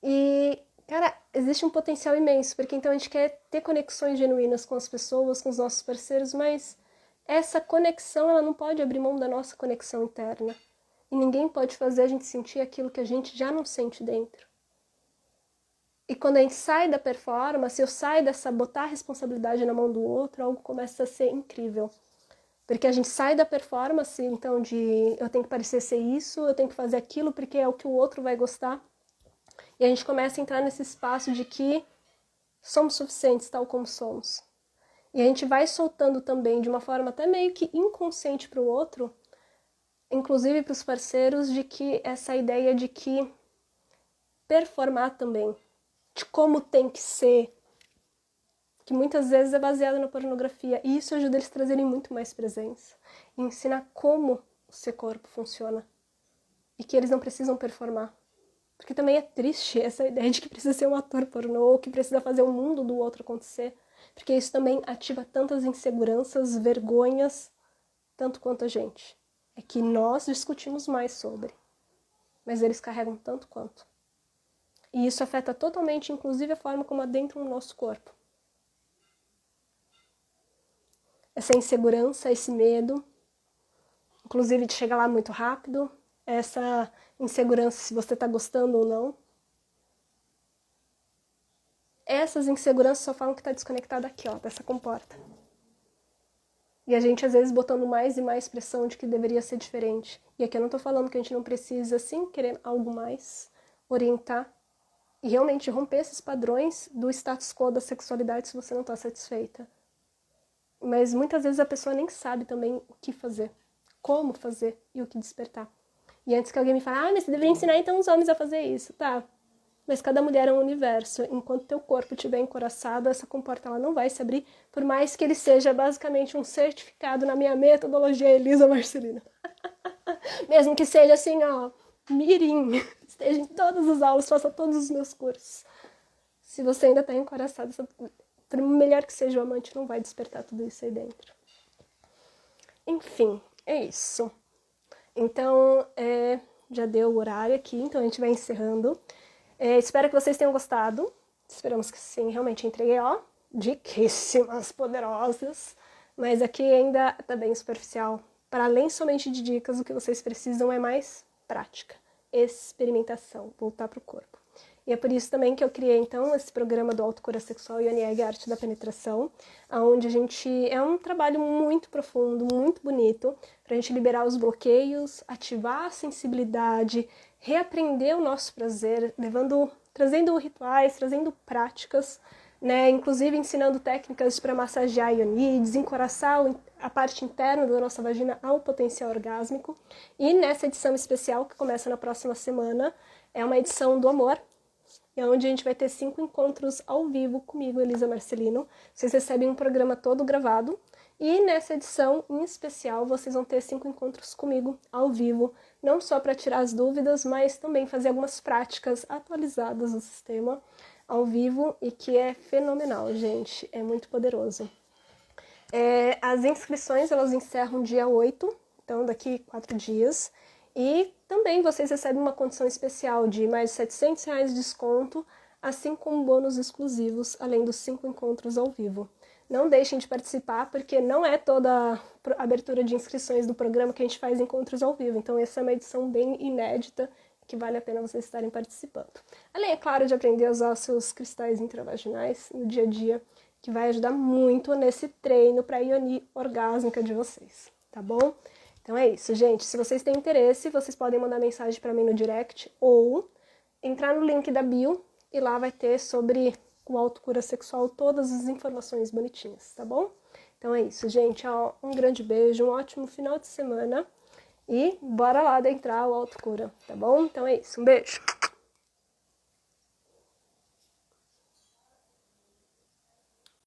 E, cara, existe um potencial imenso, porque então a gente quer ter conexões genuínas com as pessoas, com os nossos parceiros, mas essa conexão, ela não pode abrir mão da nossa conexão interna. E ninguém pode fazer a gente sentir aquilo que a gente já não sente dentro. E quando a gente sai da performance, eu saio dessa botar a responsabilidade na mão do outro, algo começa a ser incrível. Porque a gente sai da performance, então, de eu tenho que parecer ser isso, eu tenho que fazer aquilo porque é o que o outro vai gostar. E a gente começa a entrar nesse espaço de que somos suficientes tal como somos. E a gente vai soltando também, de uma forma até meio que inconsciente para o outro, inclusive para os parceiros, de que essa ideia de que performar também, de como tem que ser, que muitas vezes é baseado na pornografia. E isso ajuda eles a trazerem muito mais presença. E ensinar como o seu corpo funciona. E que eles não precisam performar. Porque também é triste essa ideia de que precisa ser um ator pornô, ou que precisa fazer o mundo do outro acontecer. Porque isso também ativa tantas inseguranças, vergonhas, tanto quanto a gente. É que nós discutimos mais sobre. Mas eles carregam tanto quanto. E isso afeta totalmente, inclusive, a forma como adentram o nosso corpo. Essa insegurança, esse medo, inclusive de chegar lá muito rápido, essa insegurança se você está gostando ou não. Essas inseguranças só falam que está desconectado aqui, ó, dessa comporta. E a gente, às vezes, botando mais e mais pressão de que deveria ser diferente. E aqui eu não tô falando que a gente não precisa, sim, querer algo mais, orientar e realmente romper esses padrões do status quo da sexualidade se você não tá satisfeita. Mas muitas vezes a pessoa nem sabe também o que fazer, como fazer e o que despertar. E antes que alguém me fale, mas você deveria ensinar então os homens a fazer isso. Tá, mas cada mulher é um universo. Enquanto teu corpo estiver encoraçado, essa comporta ela não vai se abrir, por mais que ele seja basicamente um certificado na minha metodologia Elisa Marcelino. Mesmo que seja assim, ó, mirim, esteja em todas as aulas, faça todos os meus cursos. Se você ainda tá encoraçado, por melhor que seja o amante, não vai despertar tudo isso aí dentro. Enfim, é isso. Então, já deu o horário aqui, então a gente vai encerrando. Espero que vocês tenham gostado. Esperamos que sim, realmente entreguei, ó, diquíssimas, poderosas. Mas aqui ainda tá bem superficial. Para além somente de dicas, o que vocês precisam é mais prática, experimentação, voltar pro corpo. E é por isso também que eu criei, então, esse programa do Autocura Sexual e a Arte da Penetração, onde a gente... É um trabalho muito profundo, muito bonito, pra gente liberar os bloqueios, ativar a sensibilidade, reaprender o nosso prazer, trazendo rituais, trazendo práticas, né? Inclusive ensinando técnicas para massagear a Ioni, desencoraçar a parte interna da nossa vagina ao potencial orgásmico. E nessa edição especial, que começa na próxima semana, é uma edição do amor, onde a gente vai ter 5 encontros ao vivo comigo, Elisa Marcelino. Vocês recebem um programa todo gravado. E nessa edição, em especial, vocês vão ter 5 encontros comigo, ao vivo. Não só para tirar as dúvidas, mas também fazer algumas práticas atualizadas do sistema ao vivo. E que é fenomenal, gente. É muito poderoso. As inscrições, elas encerram dia 8, então daqui 4 dias. E também vocês recebem uma condição especial de mais R$ 700 de desconto, assim como bônus exclusivos, além dos 5 encontros ao vivo. Não deixem de participar, porque não é toda a abertura de inscrições do programa que a gente faz encontros ao vivo. Então essa é uma edição bem inédita, que vale a pena vocês estarem participando. Além, é claro, de aprender a usar os seus cristais intravaginais no dia a dia, que vai ajudar muito nesse treino para a Ioni orgásmica de vocês, tá bom? Então é isso, gente. Se vocês têm interesse, vocês podem mandar mensagem para mim no direct ou entrar no link da bio e lá vai ter sobre o autocura sexual todas as informações bonitinhas, tá bom? Então é isso, gente. Ó, um grande beijo, um ótimo final de semana e bora lá adentrar o autocura, tá bom? Então é isso, um beijo!